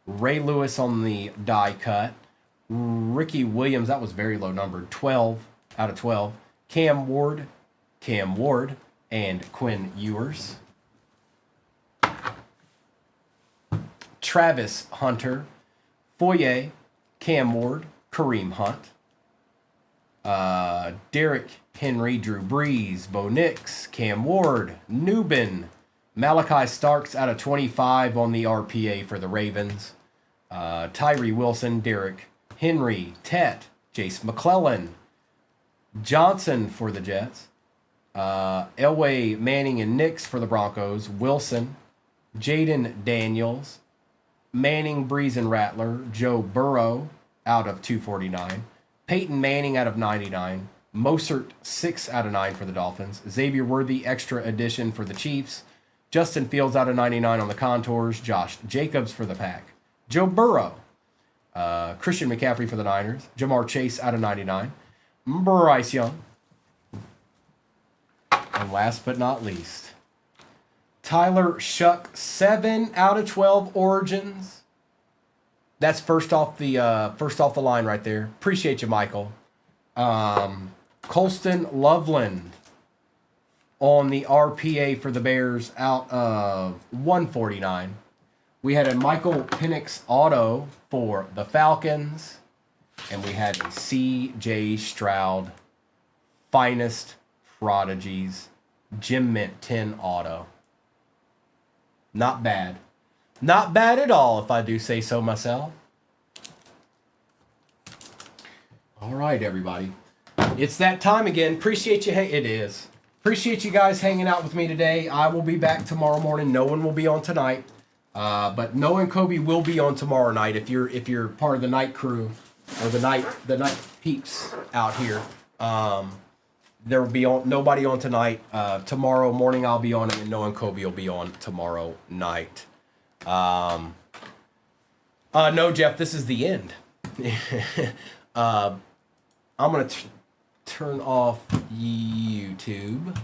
Ray Lewis on the die cut, Ricky Williams, that was very low numbered, 12 out of 12, Cam Ward, and Quinn Ewers. Travis Hunter, Foye, Cam Ward, Kareem Hunt, Derrick Henry, Drew Brees, Bo Nix, Cam Ward, Newbin, Malachi Starks out of 25 on the RPA for the Ravens, Tyree Wilson, Derrick Henry, Tet, Jace McClellan, Johnson for the Jets, Elway, Manning, and Nix for the Broncos, Wilson, Jaden Daniels, Manning, Breeze, and Rattler, Joe Burrow out of 249, Peyton Manning out of 99, Mostert 6 out of 9 for the Dolphins, Xavier Worthy extra addition for the Chiefs, Justin Fields out of 99 on the Contours, Josh Jacobs for the Pack, Joe Burrow, Christian McCaffrey for the Niners, Jamar Chase out of 99, Bryce Young, and last but not least, Tyler Shuck, 7 out of 12 Origins. That's first off the line right there. Appreciate you, Michael. Colston Loveland on the RPA for the Bears out of 149. We had a Michael Penix auto for the Falcons, and we had a C.J. Stroud Finest Prodigies Gem Mint 10 auto. Not bad. Not bad at all, if I do say so myself. All right, everybody. It's that time again. Appreciate you. It is. Appreciate you guys hanging out with me today. I will be back tomorrow morning. No one will be on tonight. But Noah and Kobe will be on tomorrow night if you're part of the night crew or the night peeps out here. There will be nobody on tonight. Tomorrow morning I'll be on it, and Noah and Kobe will be on tomorrow night. No, Jeff, this is the end. I'm gonna turn off YouTube.